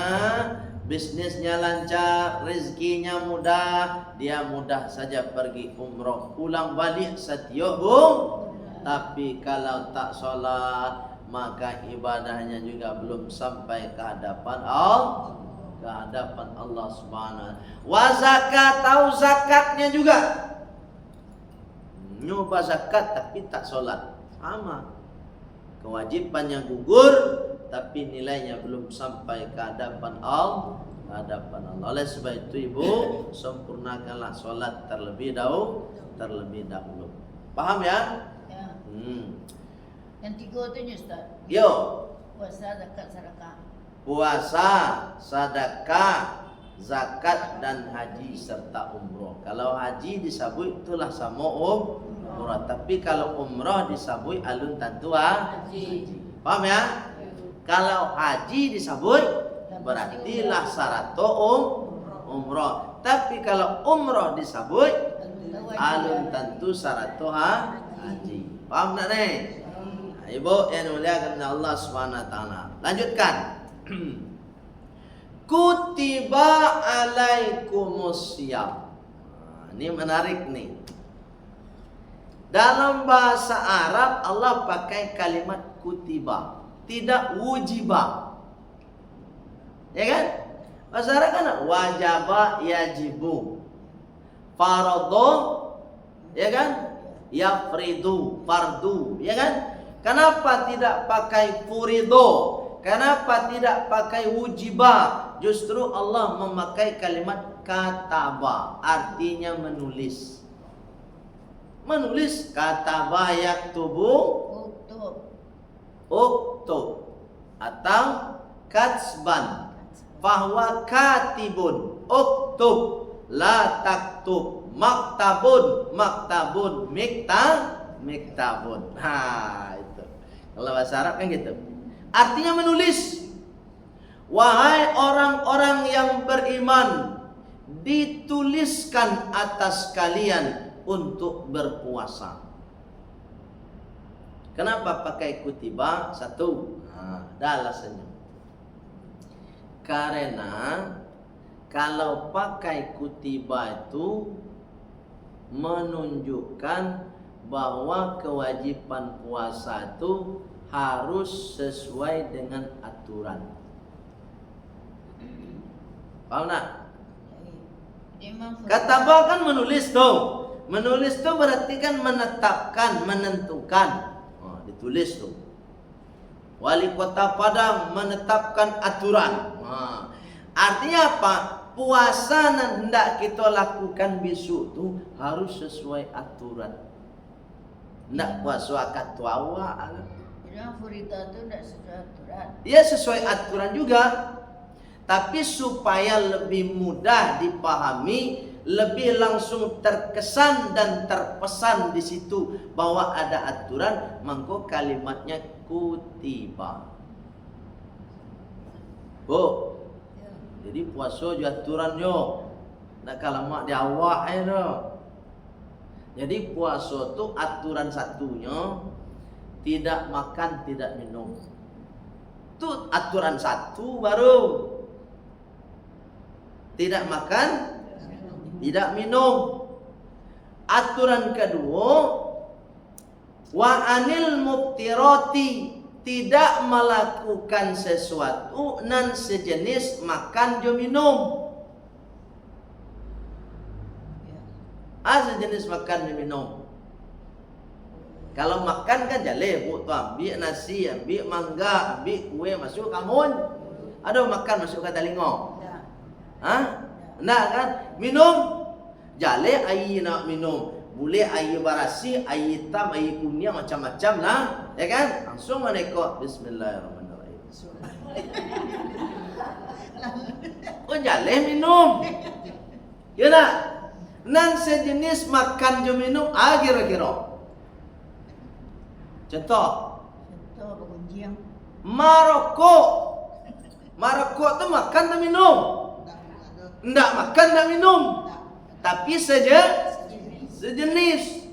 bisnisnya lancar, rezekinya mudah, dia mudah saja pergi umroh, pulang balik setia, Bu. Tapi kalau tak sholat, maka ibadahnya juga belum sampai ke hadapan Allah. Allah Subhanahu wa zakat, tahu zakatnya juga. Nyoba zakat tapi tak sholat, sama. Kewajibannya gugur, tapi nilainya belum sampai ke hadapan Allah. Oleh sebab itu ibu, sempurnakanlah sholat terlebih dahulu. Paham ya? Ya. Yang tiga tu Ustaz. Yo. Puasa, zakat, sedekah. Puasa, sedekah, zakat dan haji serta umroh. Kalau haji disabui itulah sama umroh. Tapi kalau umroh disabui alun tentu haji. Paham ya? Kalau haji disabui berarti lah syarat umroh. Tapi kalau umroh disabui alun tentu syarat haji. Paham tak nih? Ibu yang dimuliakan Allah Subhanahu wa taala. Lanjutkan. Kutiba alaikumusiyam. Ini menarik nih. Dalam bahasa Arab Allah pakai kalimat kutiba, tidak wujiba. Ya kan? Bahasa Arab kan wajaba yajibu, faradu, ya kan? Yafridu, fardu, ya kan? Kenapa tidak pakai furido? Kenapa tidak pakai wujiba? Justru Allah memakai kalimat kataba, artinya menulis. Menulis, kataba yaktubu, uktub, atau katsban, bahwa katibun, uktub, la taktub, maktabun, miktabun. Nah, itu. Kalau bahasa Arab kan gitu. Artinya menulis. Wahai orang-orang yang beriman, dituliskan atas kalian untuk berpuasa. Kenapa pakai kutiba? Satu, ada alasannya. Karena kalau pakai kutiba itu menunjukkan bahwa kewajiban puasa itu harus sesuai dengan aturan. Paham tak? Kataba kan menulis tuh. Menulis tuh berarti kan menetapkan, menentukan. Ditulis tuh. Wali kota Padang menetapkan aturan. Artinya apa? Puasa yang hendak kita lakukan besok tuh harus sesuai aturan. Hendak puasa akad tuawa. Furida itu tidak sesuai aturan. Ya sesuai aturan juga. Tapi supaya lebih mudah dipahami, lebih langsung terkesan dan terpesan di situ bahwa ada aturan, mangko kalimatnya kutiba. Bu, jadi puasa juga aturan yo. Nak kalamak di awak tu. Jadi puasa tu aturan satunya tidak makan, tidak minum. Itu aturan satu baru. Tidak makan, tidak minum. Aturan kedua, wa anil muftirati, tidak melakukan sesuatu nan sejenis makan jo minum. Sejenis makan dan minum. Kalau makan kan jale bu tu ambil nasi, ambil mangga, ambil kue masuk kamun. Ada makan masuk ke telinga. Nak kan? Minum. Jale air nak minum. Boleh air barasi, air hitam, air kuning macam-macam lah, ya kan? Langsung menekok bismillahirrahmanirrahim. Oh jale minum. Ya nak? Nan sejenis makan jo minum kira-kira. Contoh bergunjing. Marokok. Marokok tu makan dan minum. Enggak makan dan minum. Tapi saja sejenis.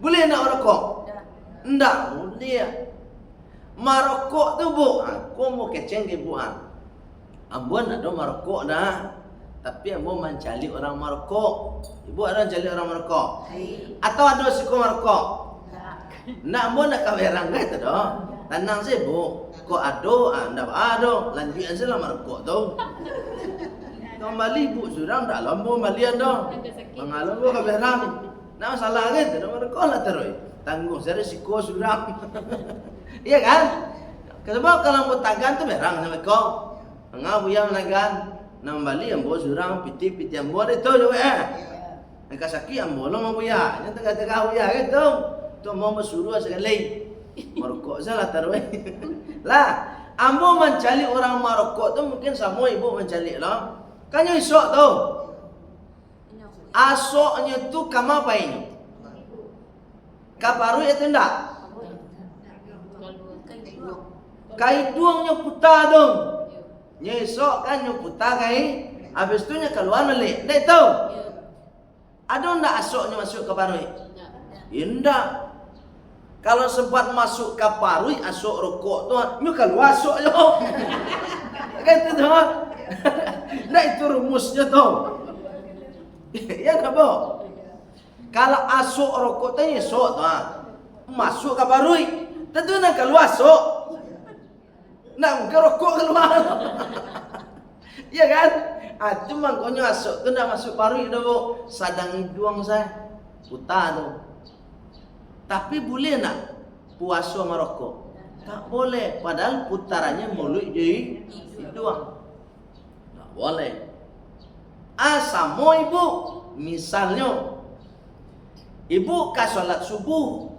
Boleh nak merokok? Enggak boleh. Marokok tu bu, aku mau keceng ke bu. Ambon ada marokok dah. Tapi ambo mencari orang Marokok. Ibu ada mencari orang Marokok? Atau ada suku Marokok? Nak ambo nak kawerang gitu doh. Tenang sih bu. Kok ada? Ndak ada. Lanjutan sih lah Marokok tu. Kembali bu surang dalam bu malian doh. Mengalam bu kawerang. Nak masalah gitu doh Marokok lah terus. Tanggung saya risiko surang. Iya kan? Sebab kalau ambo tagan tu berang sama kau. Enggak buya menagan. Nam Bali ambo surang piti ambo itu juga Angka saki ambo lo mau buya, yang tengah buya gitu. Tu mau bersuruh sekali. Marokok salah taruh. Lah, ambo mencari orang Marokok tu mungkin sama ibu mencari lah. Kan yang esok tu. Asoknya tu kama apa ini? Kaparu itu ndak? Kaiduangnya putar dong. Nyesok kan nyuputa kai, habis tu nya keluar balik. Dah tahu? Ada ndak asoknya masuk ke parui? Indah. Kalau sempat masuk ke parui asok rokok tu, nyu keluar asok yo. Kan itu tu. Nah itu rumusnya tu. Ya tak boh? Kalau asok rokok tu nyesok tu, masuk ke parui, tentu nak keluar asok. Nak rokok keluar. Iya kan? Itu mangkonya asok tu dah masuk parui dah bu. Sadang hidung saya putar tu. Tapi boleh nak puasa merokok? Tak boleh. Padahal putarannya mulut jadi hidung. Tak boleh. Sama ibu. Misalnya ibu ke solat subuh.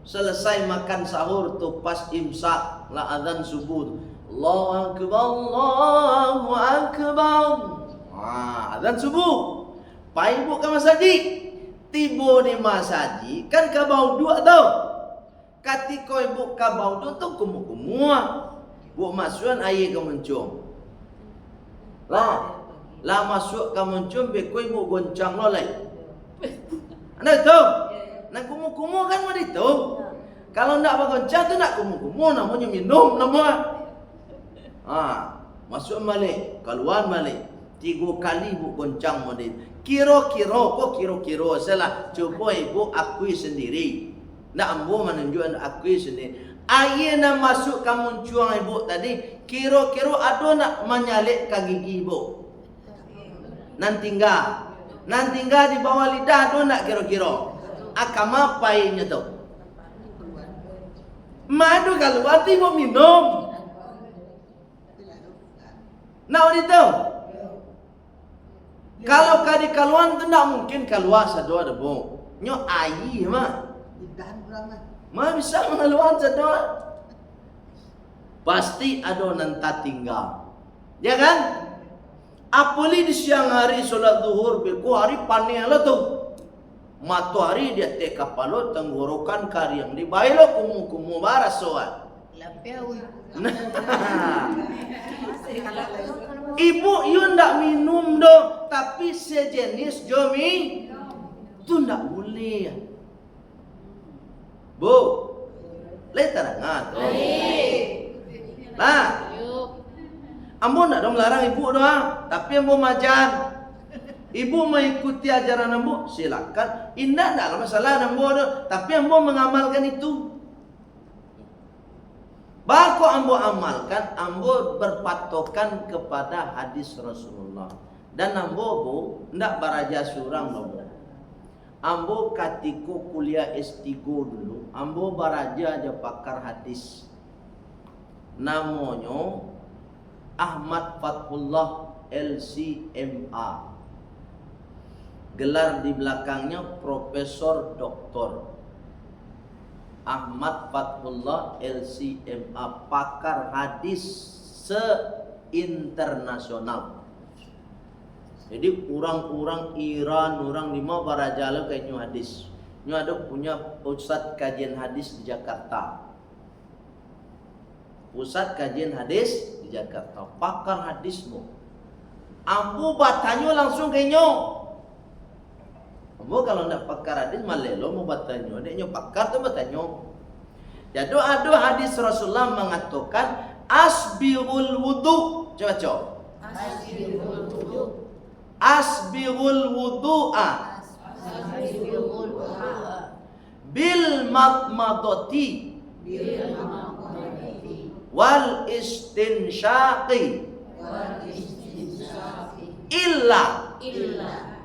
Selesai makan sahur tu pas imsak lah azan subuh. Allahu akbar, Allahu akbar. Azan subuh. Pai ibu ke masjid. Tiba di masjid kan ke bau dua tau. Ketika ibu ke bau dua tu kumuk-kumuk. Bu masukkan air ke mencung. Lah masuk ke mencung beko ibu goncang lolai. Anda tahu? Nak kumu-kumu kan mau itu. Kalau nak bergoncang tu nak kumu-kumu namanya minum nama. Masuk balik, keluar balik. 3 kali ibu goncang model. Kira-kira salah. Coba ibu akui sendiri. Nak ambo menunjuk akui sendiri. Air nak masuk ke muncuang ibu tadi. Kira-kira ada nak menyalik ke gigi ibu. Nanti enggak di bawah lidah ada nak kira-kira. Akam apa ini tu? Madu kalau hati mau minum. Nak itu? Kalau kadi kaluan tu tak mungkin keluar sedua debu. Nyo air mah. Mah bisa mengeluar sedua. Pasti ada nanti tinggal. Ya kan? Apalagi di siang hari solat zuhur, beku hari panen lah tu. Matahari dia te kapalo tenggorokan kariang di bailo kumu baras soal. Lapiau. Ibu you ndak minum do, tapi sejenis jomi tu ndak boleh. Bu, letar ngat. Nah, ambo ndak dong melarang ibu doang, tapi ambo majan. Ibu mengikuti ajaran ambo, silakan. Indah ndak ada masalah ambo do, tapi ambo mengamalkan itu. Bako ambo amalkan, ambo berpatokan kepada hadis Rasulullah. Dan ambo bu, ndak baraja surang ambo. Ambo katiko kuliah S3 dulu, ambo baraja aja pakar hadis. Namanya Ahmad Fathullah LCMA. Gelar di belakangnya Profesor Doktor. Ahmad Fathullah LCMA, pakar hadis se-internasional. Jadi orang-orang Iran, orang lima barajala kayak nyu hadis. Nyu ada punya pusat kajian hadis di Jakarta. Pusat kajian hadis di Jakarta, pakar hadismu. Ambu batanyo langsung kayak nyu. Ambu kalau ndak pakar hadis malelo mau batanyo, adeknya pakar tu batanyo. Jadi ada hadis Rasulullah mengatakan asbirul wudu. Coba coba. Asbirul wudu. Asbirul wudu'a bil madmadati wal istinsyaqi illa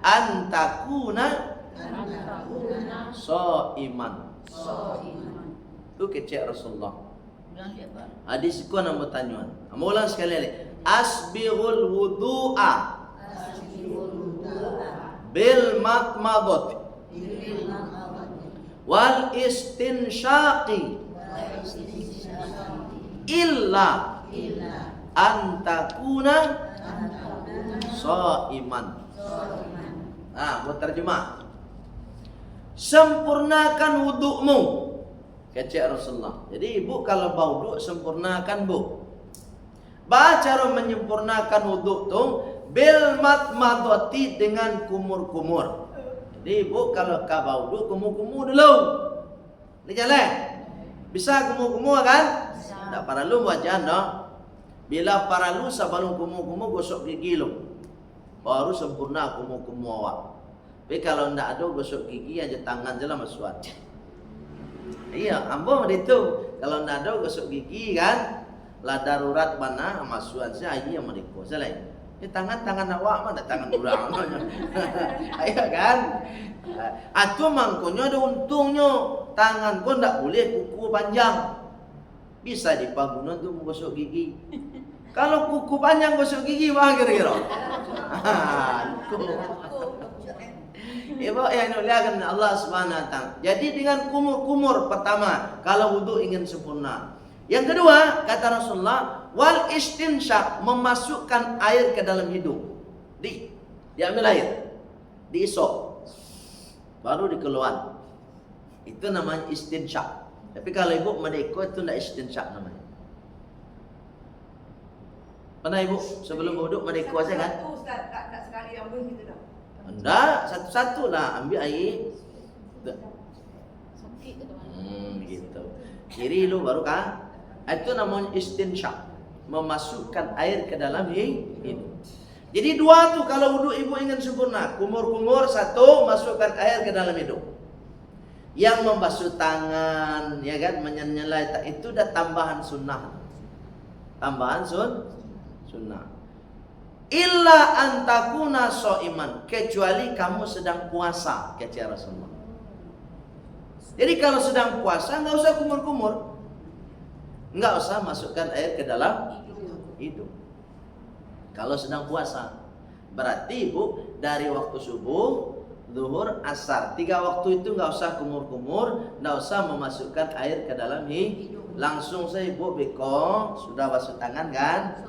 an takuna shaiman. Itu kecek Rasulullah. Hadis itu nama tanyaan. Mau ulang sekali lagi. Asbirul wudu'a bil madmadati wal istinsyaqi illa an takuna shaiman. Buat terjemah. Sempurnakan wudukmu, kecek Rasulullah. Jadi ibu kalau bauduk sempurnakan bu. Cara menyempurnakan wuduk tu bil madmadati dengan kumur-kumur. Jadi ibu kalau kabaudu kumur-kumur dulu. Ni jalan. Bisa kumur-kumur kan? Tak perlu wajan dah. Bila perlu sebelum kumur-kumur gosok gigi lu. Baru sempurna kumur-kumur awak. Tapi kalau ndak ada gosok gigi aja tangan je lah masuan. Iya, ambo begitu. Kalau ndak ada gosok gigi kan, lah darurat mana masuan saya iya mereka. Selain tangan awak mana tangan orang. Ayo kan? Atau mangkonya ada untungnya. Tangan kau ndak boleh kuku panjang. Bisa dipagunan tu gosok gigi. Kalau kuku panjang gosok gigi wah kira-kira. Ibu yang dimuliakan Allah Subhanahu wa taala. Jadi dengan kumur-kumur pertama kalau wudu ingin sempurna. Yang kedua kata Rasulullah wal istinsyaq, memasukkan air ke dalam hidung. Diambil air, diisok, baru dikeluarkan. Itu namanya istinsyaq. Tapi kalau ibu merdeka itu tidak istinsyaq namanya. Pernah ibu sebelum wuduk merdeka saja kan? Satu Ustaz, tak sekali ambil gitu dah. Enggak, satu-satu lah ambil air. Gitu. Kiri lu baru kan? Itu namanya istinsyaq, memasukkan air ke dalam hidung. Jadi dua tu kalau wuduk ibu ingin sempurna, kumur-kumur satu, masukkan air ke dalam hidung. Yang membasuh tangan, ya kan, menyelai itu dah tambahan sunnah. Tambahan sunnah. Illa antakuna shaiman, kecuali kamu sedang puasa, kata Rasulullah. Jadi kalau sedang puasa enggak usah kumur-kumur. Enggak usah masukkan air ke dalam hidung. Kalau sedang puasa. Berarti ibu dari waktu subuh, zuhur, asar, 3 waktu itu enggak usah kumur-kumur, enggak usah memasukkan air ke dalam hidung. Langsung saya ibu beko, sudah basuh tangan kan?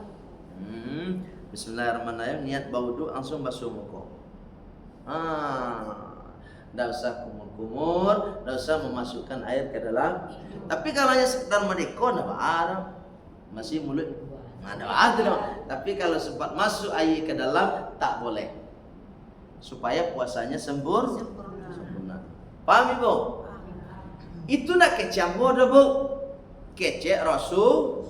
Bismillahirrahmanirrahim, niat berwudu langsung basuh muka. Tidak usah kumur-kumur, tidak usah memasukkan air ke dalam. Tapi kalau hanya sekedar merdeka, tidak apa, masih mulut, ada dong. Tapi kalau sempat masuk air ke dalam, tak boleh, supaya puasanya sempurna. Paham ibu? Itu nak kecambo dah bu, kecek Rasul.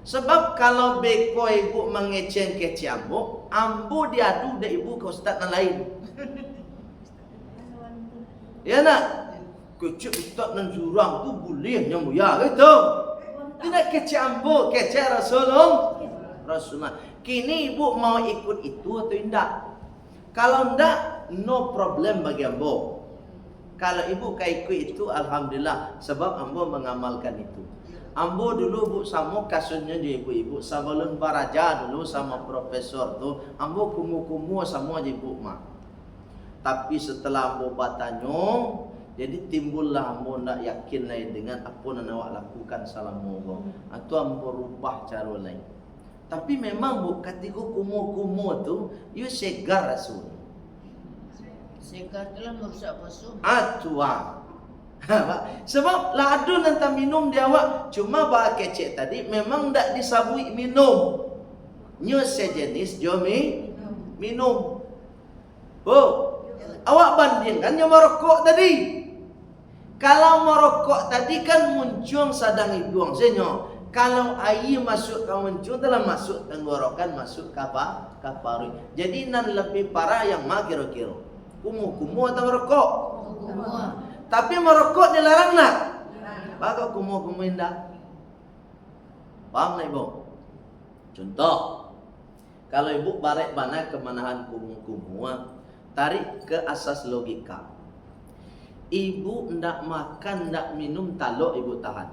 Sebab kalau beko ibu mengeceng kecambo, ambo diadu dah ibu ke ustaz yang lain. Ya nak, kecek ustaz dan jurang tu boleh nyamuya gitu. Tidak kecambo, kecek Rasulullah. Kini ibu mau ikut itu atau tidak? Kalau tidak, no problem bagi ambo. Kalau ibu ikut itu, alhamdulillah, sebab ambo mengamalkan itu. Ambo dulu bu sama kasusnya di ibu-ibu sebelum baraja dulu sama profesor tu, ambo kumu-kumu sama di ibu mak. Tapi setelah ambo bertanya, jadi timbullah ambo nak yakin lain dengan apa yang awak lakukan salam ambo. Atau ambo rubah cara lain. Tapi memang bu ketika kumu-kumu tu, you segar Rasul. Segar telah merusak basuh. Atua. Sebab ladu nanti minum dia awak cuma bah kecek tadi memang tak disabui minum. Nyo sejenis jomi minum. Oh, awak bandingkan yang merokok tadi. Kalau merokok tadi kan muncung sadang hidung senyo. Kalau air masuk ke muncung telah masuk tenggorokan, masuk ke paru. Jadi nan lebih parah yang mah kira-kira. Kumu-kumu atau merokok? Tapi merokok dilarang nak? Bagai kumu-kumu indah. Paham tak ibu? Contoh, kalau ibu barek bana kemanahan kumu-kumu, tarik ke asas logika. Ibu ndak makan, ndak minum, talok ibu tahan.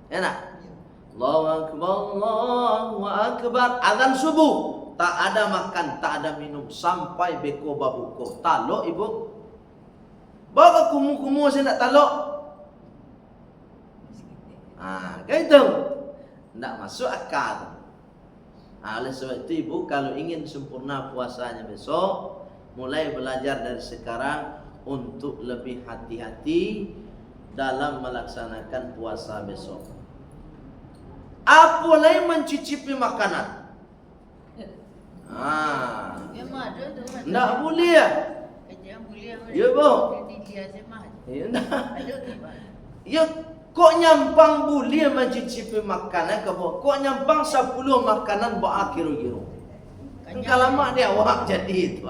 Enak? Allahu Akbar, Allahu Akbar. Azan subuh, tak ada makan, tak ada minum sampai beko babuko. Talok ibu. Bawa kumu-kumu saya nak talok. Kan itu. Tak masuk akal. Oleh sebab itu ibu kalau ingin sempurna puasanya besok, mulai belajar dari sekarang untuk lebih hati-hati dalam melaksanakan puasa besok. Apa lain mencicipi makanan? Tak boleh ya? Ya bu. Ya kok nyampang boleh mencicipi makanan ke bu? Kok nyampang 10 makanan buat kira-kira? Kalau mak dia awak jadi itu.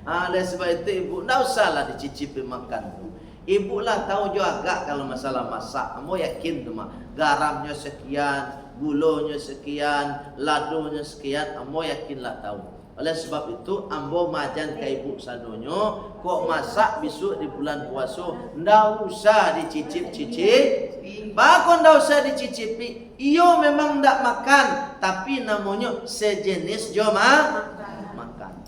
Oleh sebab itu ibu tak usahlah dicicipi makan tu. Ibu lah tahu juga kalau masalah masak. Kamu yakin tu mak? Garamnya sekian, gulanya sekian, ladunya sekian. Kamu yakinlah tahu. Oleh sebab itu ambo majan ke ibu sadonyo, kok masak besok di bulan puasa, ndak usah dicicip-cicip. Bakon ndak usah dicicipi. Iyo memang ndak makan, tapi namanya sejenis joma makan.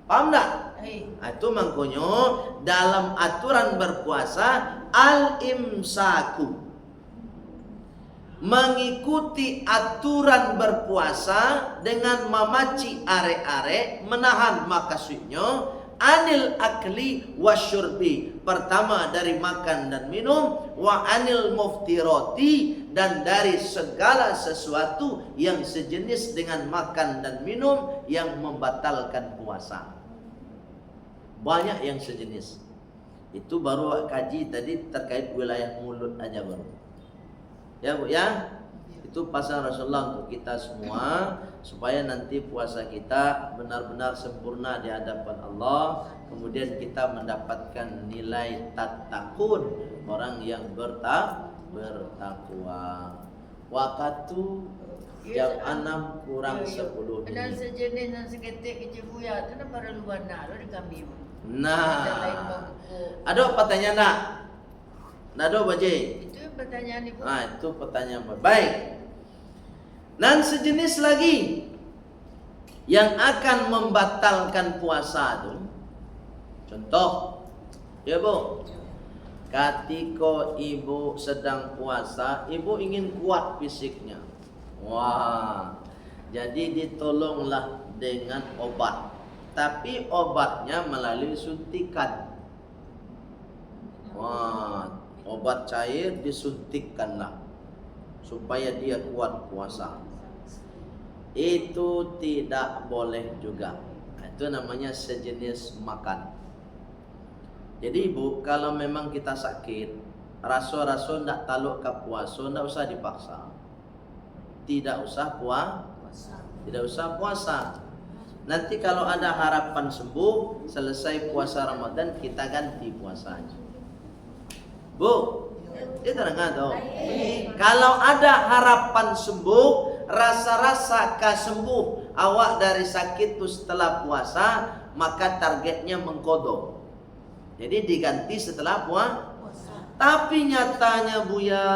Paham tak? Itu maknanya dalam aturan berpuasa al-imsaku, mengikuti aturan berpuasa dengan memaci are-are, menahan makasihnya, anil akli wasyurbi, pertama dari makan dan minum, wa anil muftirati, dan dari segala sesuatu yang sejenis dengan makan dan minum yang membatalkan puasa. Banyak yang sejenis. Itu baru kaji tadi terkait wilayah mulut aja baru. Ya bu ya, itu pesan Rasulullah untuk kita semua supaya nanti puasa kita benar-benar sempurna di hadapan Allah. Kemudian kita mendapatkan nilai tatakun, orang yang bertakwa. Waktu jam 6 kurang 10 Dan menit. sejenis dan seketik kecil buaya tu nak perlu luana lo di kami. Nah, ada pertanyaan nak? Nak ada baje? Itu pertanyaan ibu. Itu pertanyaan baik. Dan sejenis lagi yang akan membatalkan puasa itu, contoh, ya bu, ketika ibu sedang puasa, ibu ingin kuat fisiknya. Wah, Jadi ditolonglah dengan obat. Tapi obatnya melalui suntikan. Wah, obat cair disuntikkanlah supaya dia kuat puasa. Itu tidak boleh juga. Itu namanya sejenis makan. Jadi ibu, kalau memang kita sakit, rasa-rasa tidak taluk ke puasa, tidak usah dipaksa. Tidak usah puasa. Nanti kalau ada harapan sembuh, selesai puasa Ramadan, kita ganti puasanya. Bu, itu dengar tuh. Kalau ada harapan sembuh, rasa-rasa sembuh awak dari sakit itu setelah puasa, maka targetnya mengkodok. Jadi diganti setelah puasa. Tapi nyatanya Buya,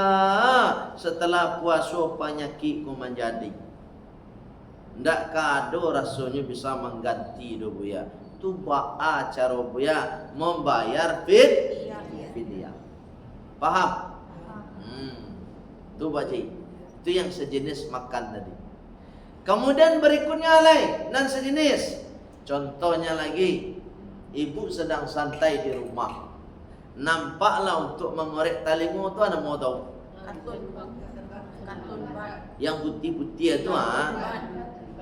setelah puasa penyakitku menjadi. Ndak kado rasanya bisa mengganti do Buya. Tu ba'a cara Buya membayar fidyah. Paham? Tu baca. Itu yang sejenis makan tadi. Kemudian berikutnya nan sejenis. Contohnya lagi, ibu sedang santai di rumah. Nampaklah untuk mengorek talingo tu ada mau tahu. Yang putih-putih itu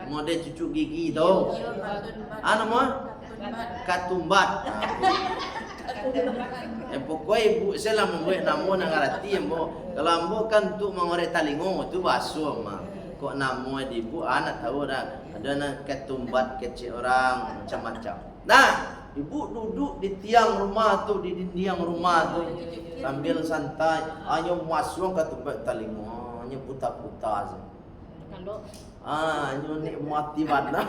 model cucuk gigi tu. Mau katumbat. Pokoknya ibu saya lah membuat nama nak ngerti ambo. Kalau ambo kan untuk mengorek talingo tu basuh mah. Kok nama ibu anak tahu dah. Ada nak katumbat kecil orang macam-macam. Nah, ibu duduk di tiang rumah tu, di dinding rumah tu sambil santai, hanya masuk ke tempat talingo, hanya putar-putar saja. Kalau hanya nikmati mana.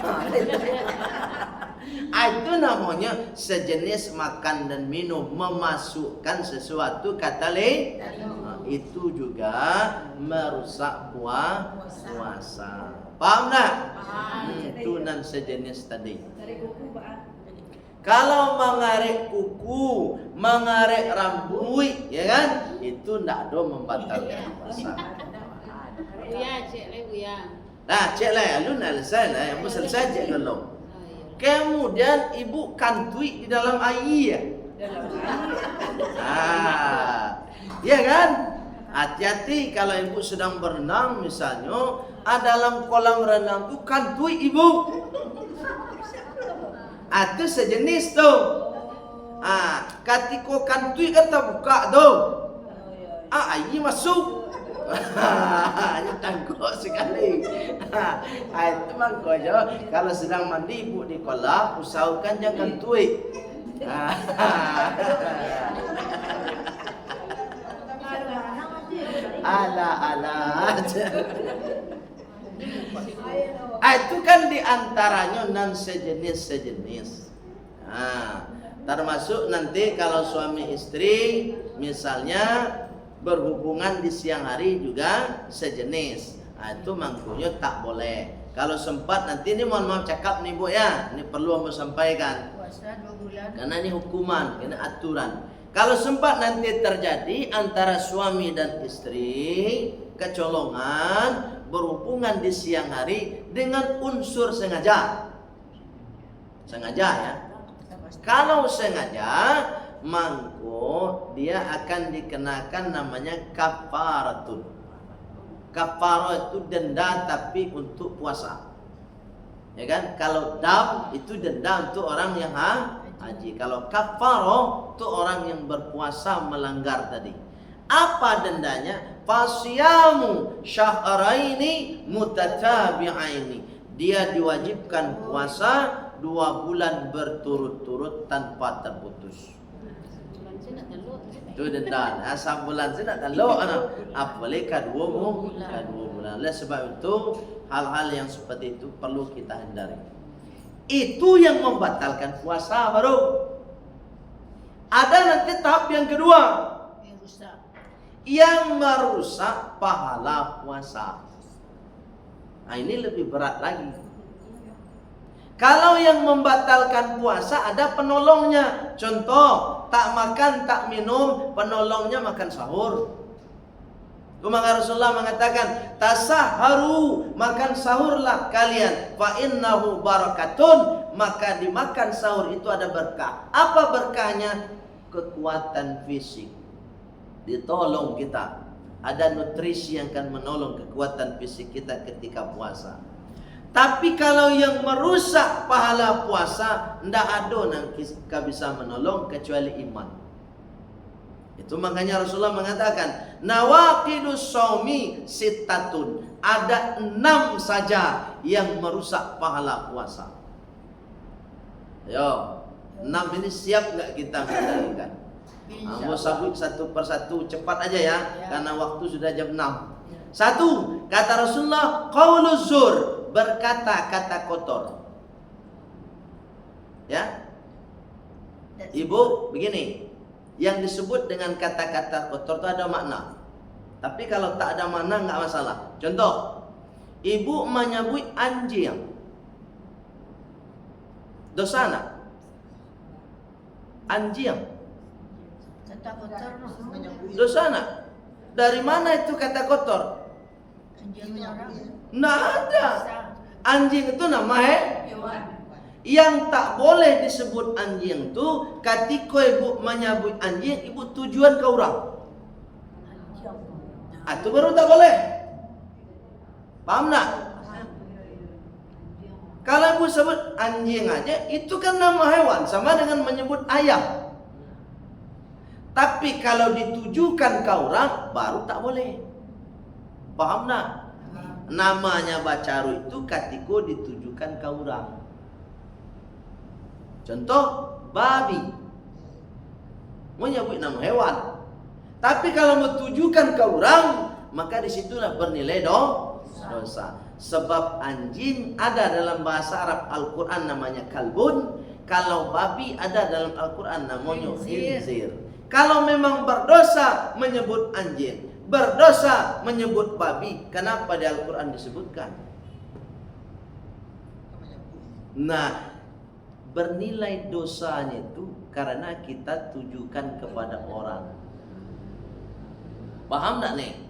Itu namanya sejenis makan dan minum, memasukkan sesuatu kata lain. Itu juga merusak puasa. Paham tak? Itu nan sejenis tadi. Kalau mengarik kuku, mengarik rambut, ya kan? Itu ndak ada membatalkan puasa. Buya, cek lah Buya. Nah, cek lah, lu nak selesai lah, yang mau selesai cek dulu. Kemudian ibu kantui di dalam air. Ya kan? Hati-hati kalau ibu sedang berenang misalnya, dalam kolam renang tu kantui ibu. Itu sejenis tu. Ketika kantui kata buka tu, air masuk. Ini tangguh sekali. Itu makanya kalau sedang mandi ibu di kolam, usahakan jangan kantui. Ala. Itu kan diantaranya nan sejenis. Termasuk nanti kalau suami istri misalnya berhubungan di siang hari juga sejenis. Itu mangkunya tak boleh. Kalau sempat nanti ini mohon maaf cakap nih Bu ya, ini perlu aku sampaikan. Puasa 2 bulan. Karena ini hukuman, ini aturan. Kalau sempat nanti terjadi antara suami dan istri kecolongan berhubungan di siang hari dengan unsur sengaja. Sengaja ya. Kalau sengaja, mangko dia akan dikenakan namanya kafaratun. Kafarah itu denda tapi untuk puasa. Ya kan? Kalau dam itu denda untuk orang yang haji. Kalau kafarah itu orang yang berpuasa melanggar tadi. Apa dendanya? Fasyamu syahraini mutatabi'aini. Dia diwajibkan puasa 2 bulan berturut-turut tanpa terputus. Itu denda. Asal bulan saya nak teluk apalagi kedua bulan. Oleh sebab itu hal-hal yang seperti itu perlu kita hindari. Itu yang membatalkan puasa baru. Ada nanti tahap yang kedua, yang merusak pahala puasa. Ini lebih berat lagi. Kalau yang membatalkan puasa ada penolongnya. Contoh, tak makan, tak minum, penolongnya makan sahur. Maka Rasulullah mengatakan, tasaharu, makan sahurlah kalian, fa innahu barakatun, maka dimakan sahur itu ada berkah. Apa berkahnya? Kekuatan fisik. Ditolong kita. Ada nutrisi yang akan menolong kekuatan fisik kita ketika puasa. Tapi kalau yang merusak pahala puasa, ndak ada yang bisa menolong kecuali iman. Itu makanya Rasulullah mengatakan, nawaqidus shaumi sittatun. Ada 6 saja yang merusak pahala puasa. Ayo, 6 ini siap nggak kita kendalikan? Mau sabut satu persatu, cepat aja ya, karena waktu sudah jam 6. 1, kata Rasulullah, qauluz zur, berkata-kata kotor. Ya, Ibu, begini. Yang disebut dengan kata-kata kotor itu ada makna. Tapi kalau tak ada makna nggak masalah. Contoh, ibu menyebut anjing. Dosa nak? Anjing. Kata kotor Dosa nak? Dari mana itu kata kotor? anjing orang. Nggak ada. Anjing itu nama Hewan. Yang tak boleh disebut anjing tu ketika ibu menyebut anjing, ibu tujuan ke orang. Itu baru tak boleh. Paham tak? Kalau ibu sebut anjing aja, itu kan nama hewan, sama dengan menyebut ayam. Tapi kalau ditujukan ke orang, baru tak boleh. Paham tak? Namanya bacaru itu ketika ditujukan ke orang. Contoh, babi. Mau nyebut nama hewan. Tapi kalau mentujukan ke orang, maka disitulah bernilai dosa. Sebab anjing ada dalam bahasa Arab Al-Quran namanya kalbun. Kalau babi ada dalam Al-Quran namanya khinzir. Kalau memang berdosa menyebut anjing, berdosa menyebut babi, kenapa di Al-Quran disebutkan? Nah, bernilai dosanya itu karena kita tujukan kepada orang. Paham tak nih?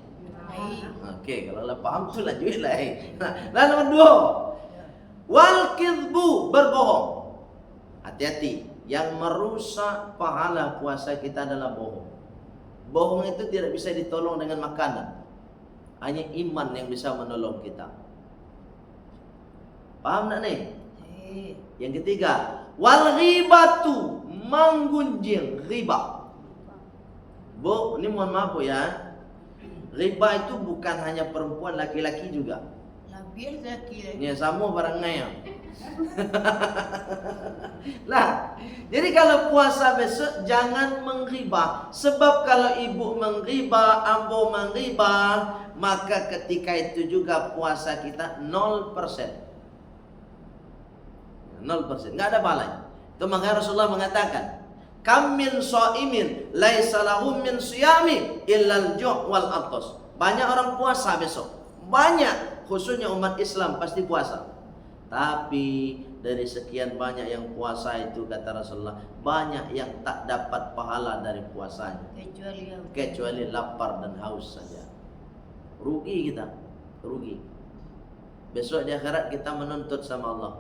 Oke, kalau lah paham tu lanjut lah. Nah, nomor 2, wal kidbu, berbohong. Hati-hati, yang merusak pahala puasa kita adalah bohong. Bohong itu tidak bisa ditolong dengan makanan. Hanya iman yang bisa menolong kita. Paham tak nih? Yang ketiga, wal ghibatu, menggunjing, riba. Bu, ini mohon maaf Bu ya. Riba itu bukan hanya perempuan, laki-laki juga. Lebih laki-laki. Ya, sama barang ngayang. Lah, jadi kalau puasa besok jangan mengriba. Sebab kalau ibu mengriba, ambo mengriba, maka ketika itu juga puasa kita 0%. 0%, nggak ada pahalanya. Itu makanya Rasulullah mengatakan, kam min shaimin laisa lahu min siyami illal ju' wal atas. Banyak orang puasa besok. Banyak, khususnya umat Islam pasti puasa. Tapi dari sekian banyak yang puasa itu, kata Rasulullah, banyak yang tak dapat pahala dari puasanya. Kecuali lapar dan haus saja. Rugi kita, rugi. Besok di akhirat kita menuntut sama Allah.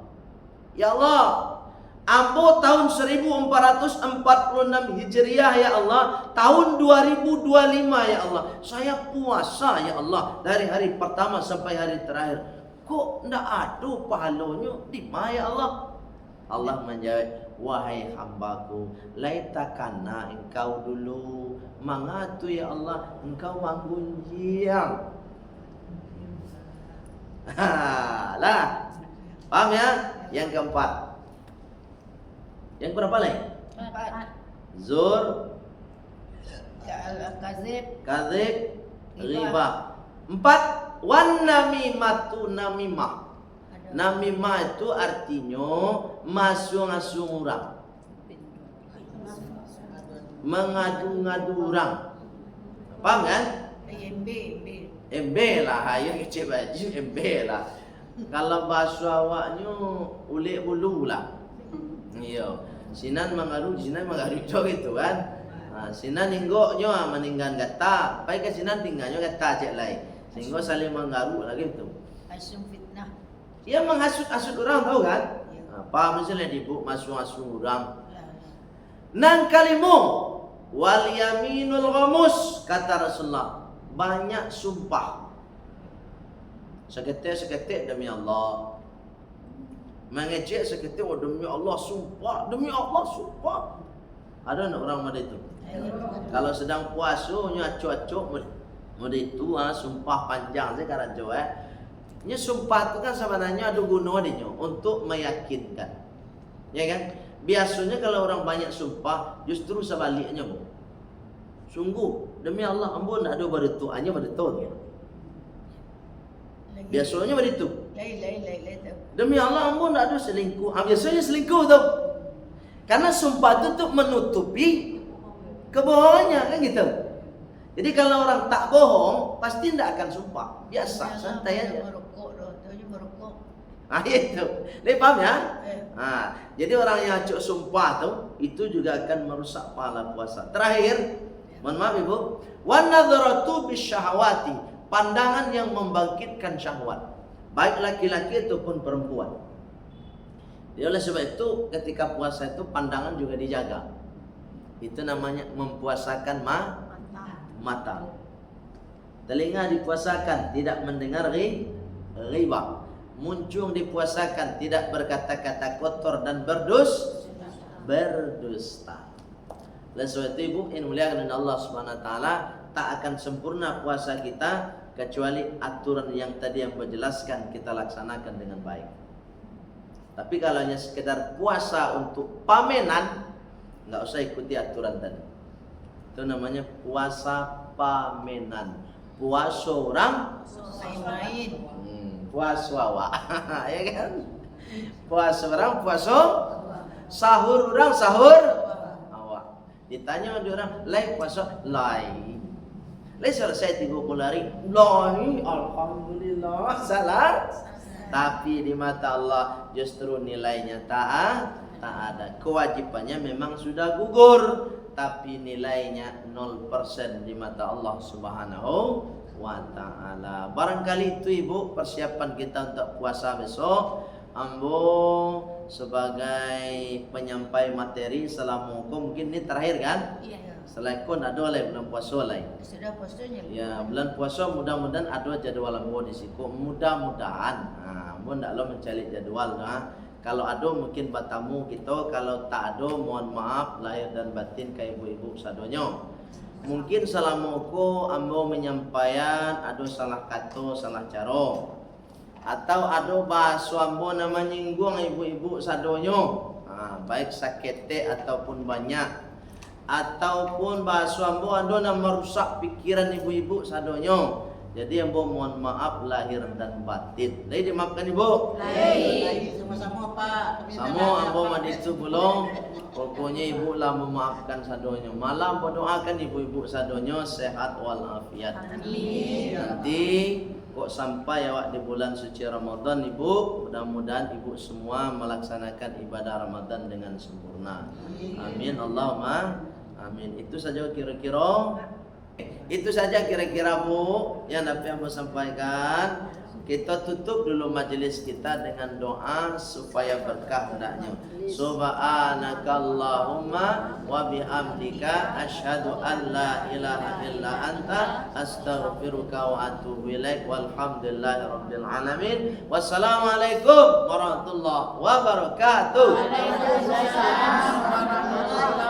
Ya Allah, ambo tahun 1446 Hijriah ya Allah, tahun 2025 ya Allah, saya puasa ya Allah dari hari pertama sampai hari terakhir. Kok ndak ada pahalanya di mana ya Allah? Allah menjawab, wahai hambaku, laitakana engkau dulu mangatu ya Allah, engkau manggunjiang. Lah, paham ya? Yang keempat. Yang berapa lagi? 4. Zur, Kazib, riba. 4, wan namimatu, namimah. Namimah itu artinya masuk-masuk orang, mengadu-ngadu orang. Paham kan? MB lah, ayo kecil baju MB lah. Kalau bahasa awaknya ulik bulu lah. Iya. Sinan mengadu itu kan. Sinan inggoknya meninggal gata, pai ke sinan tinggalnya gata cek lain. Sehingga saling menggaru lagi itu. Asum fitnah. Ia menghasut-hasut orang tahu kan? Ya. Apa misalnya dibuk masuk-masuk orang. Lah. Nang kalimu wal yaminul ghamus kata Rasulullah. Banyak sumpah. Seketik demi Allah. Mengejek seketik demi Allah sumpah, demi Allah sumpah. Ada nak orang macam itu? Kalau sedang puasanya acuk-acuk model itu sumpah panjang saya kata jo Nya sumpah itu kan sebenarnya ada guna dia untuk meyakinkan. Ya kan? Biasanya kalau orang banyak sumpah justru sebaliknya, Bu. Sungguh demi Allah ambo ndak ada beritu, hanya beritu. Biasanya begitu. Lai. Demi Allah ambo ndak ada selingkuh. Biasanya selingkuh tu. Karena sumpah itu untuk menutupi kebohongannya kan gitu. Jadi kalau orang tak bohong pasti tidak akan sumpah. Biasa, santai aja. Merokok. Itu. Dia paham ya? Jadi orang yang acuk sumpah tu itu juga akan merusak pahala puasa. Terakhir, mohon maaf Ibu, wan nadharatu bisyahawati, pandangan yang membangkitkan syahwat, baik laki-laki ataupun perempuan. Jadi oleh sebab itu ketika puasa itu pandangan juga dijaga. Itu namanya mempuasakan mata. Telinga dipuasakan tidak mendengar riba. Muncung dipuasakan tidak berkata-kata kotor dan berdusta. Oleh sebab itu Ibu yang muliakan Allah Subhanahu wa taala, tak akan sempurna puasa kita kecuali aturan yang tadi yang berjelaskan kita laksanakan dengan baik. Tapi kalau hanya sekedar puasa untuk pamenan, nggak usah ikuti aturan tadi. Itu namanya puasa pamenan. Puasa orang Main-main. puasa awak. Ya kan? Puasa orang puasa, sahur orang sahur awak. Ditanya ada orang, "Lai puasa?" "Lai." "Lai selesai 30 hari?" "Lai, alhamdulillah." Salah. Tapi di mata Allah justru nilainya tak ada. Kewajibannya memang sudah gugur, tapi nilainya 0% di mata Allah Subhanahu wa taala. Barangkali itu Ibu persiapan kita untuk puasa besok. Ambo sebagai penyampai materi Assalamualaikum, mungkin ini terakhir kan? Iya. Selain kon ada oleh bulan puasa lain. Sudah puasanya. Ya, bulan puasa mudah-mudahan ada jadwal ambo di siku. Mudah-mudahan. Ambo ndak lo mencari jadwal Kalau ada mungkin batamu kita, kalau tak ada mohon maaf lahir dan batin ke ibu-ibu sadonyo. Mungkin salamuku ambo menyampaikan ada salah kata, salah cara. Atau ada bahasa ambo nama nyinggung ibu-ibu sadonyo. Baik sakete ataupun banyak. Ataupun bahasa ambo ada yang merusak pikiran ibu-ibu sadonyo. Jadi ambo mohon maaf lahir dan batin. Jadi dimaafkan Ibu. Sama-sama Pak. Sama ambo maditu belum. Pokoknya Ibu lah memaafkan sadonyo. Malam berdoakan ibu-ibu sadonyo sehat walafiat. Amin. Nanti kok sampai awak di bulan suci Ramadan Ibu, mudah-mudahan Ibu semua melaksanakan ibadah Ramadan dengan sempurna. Amin. Allahumma amin. Itu saja kira-kira Bu yang dapat Ibu sampaikan. Kita tutup dulu majelis kita dengan doa supaya berkah hendaknya. Subhanakallahumma wa bihamdika asyhadu an la ilaha illa anta astaghfiruka wa atubu ilaik. Walhamdulillahirabbil alamin. Wassalamualaikum warahmatullahi wabarakatuh. Waalaikumsalam warahmatullahi wabarakatuh.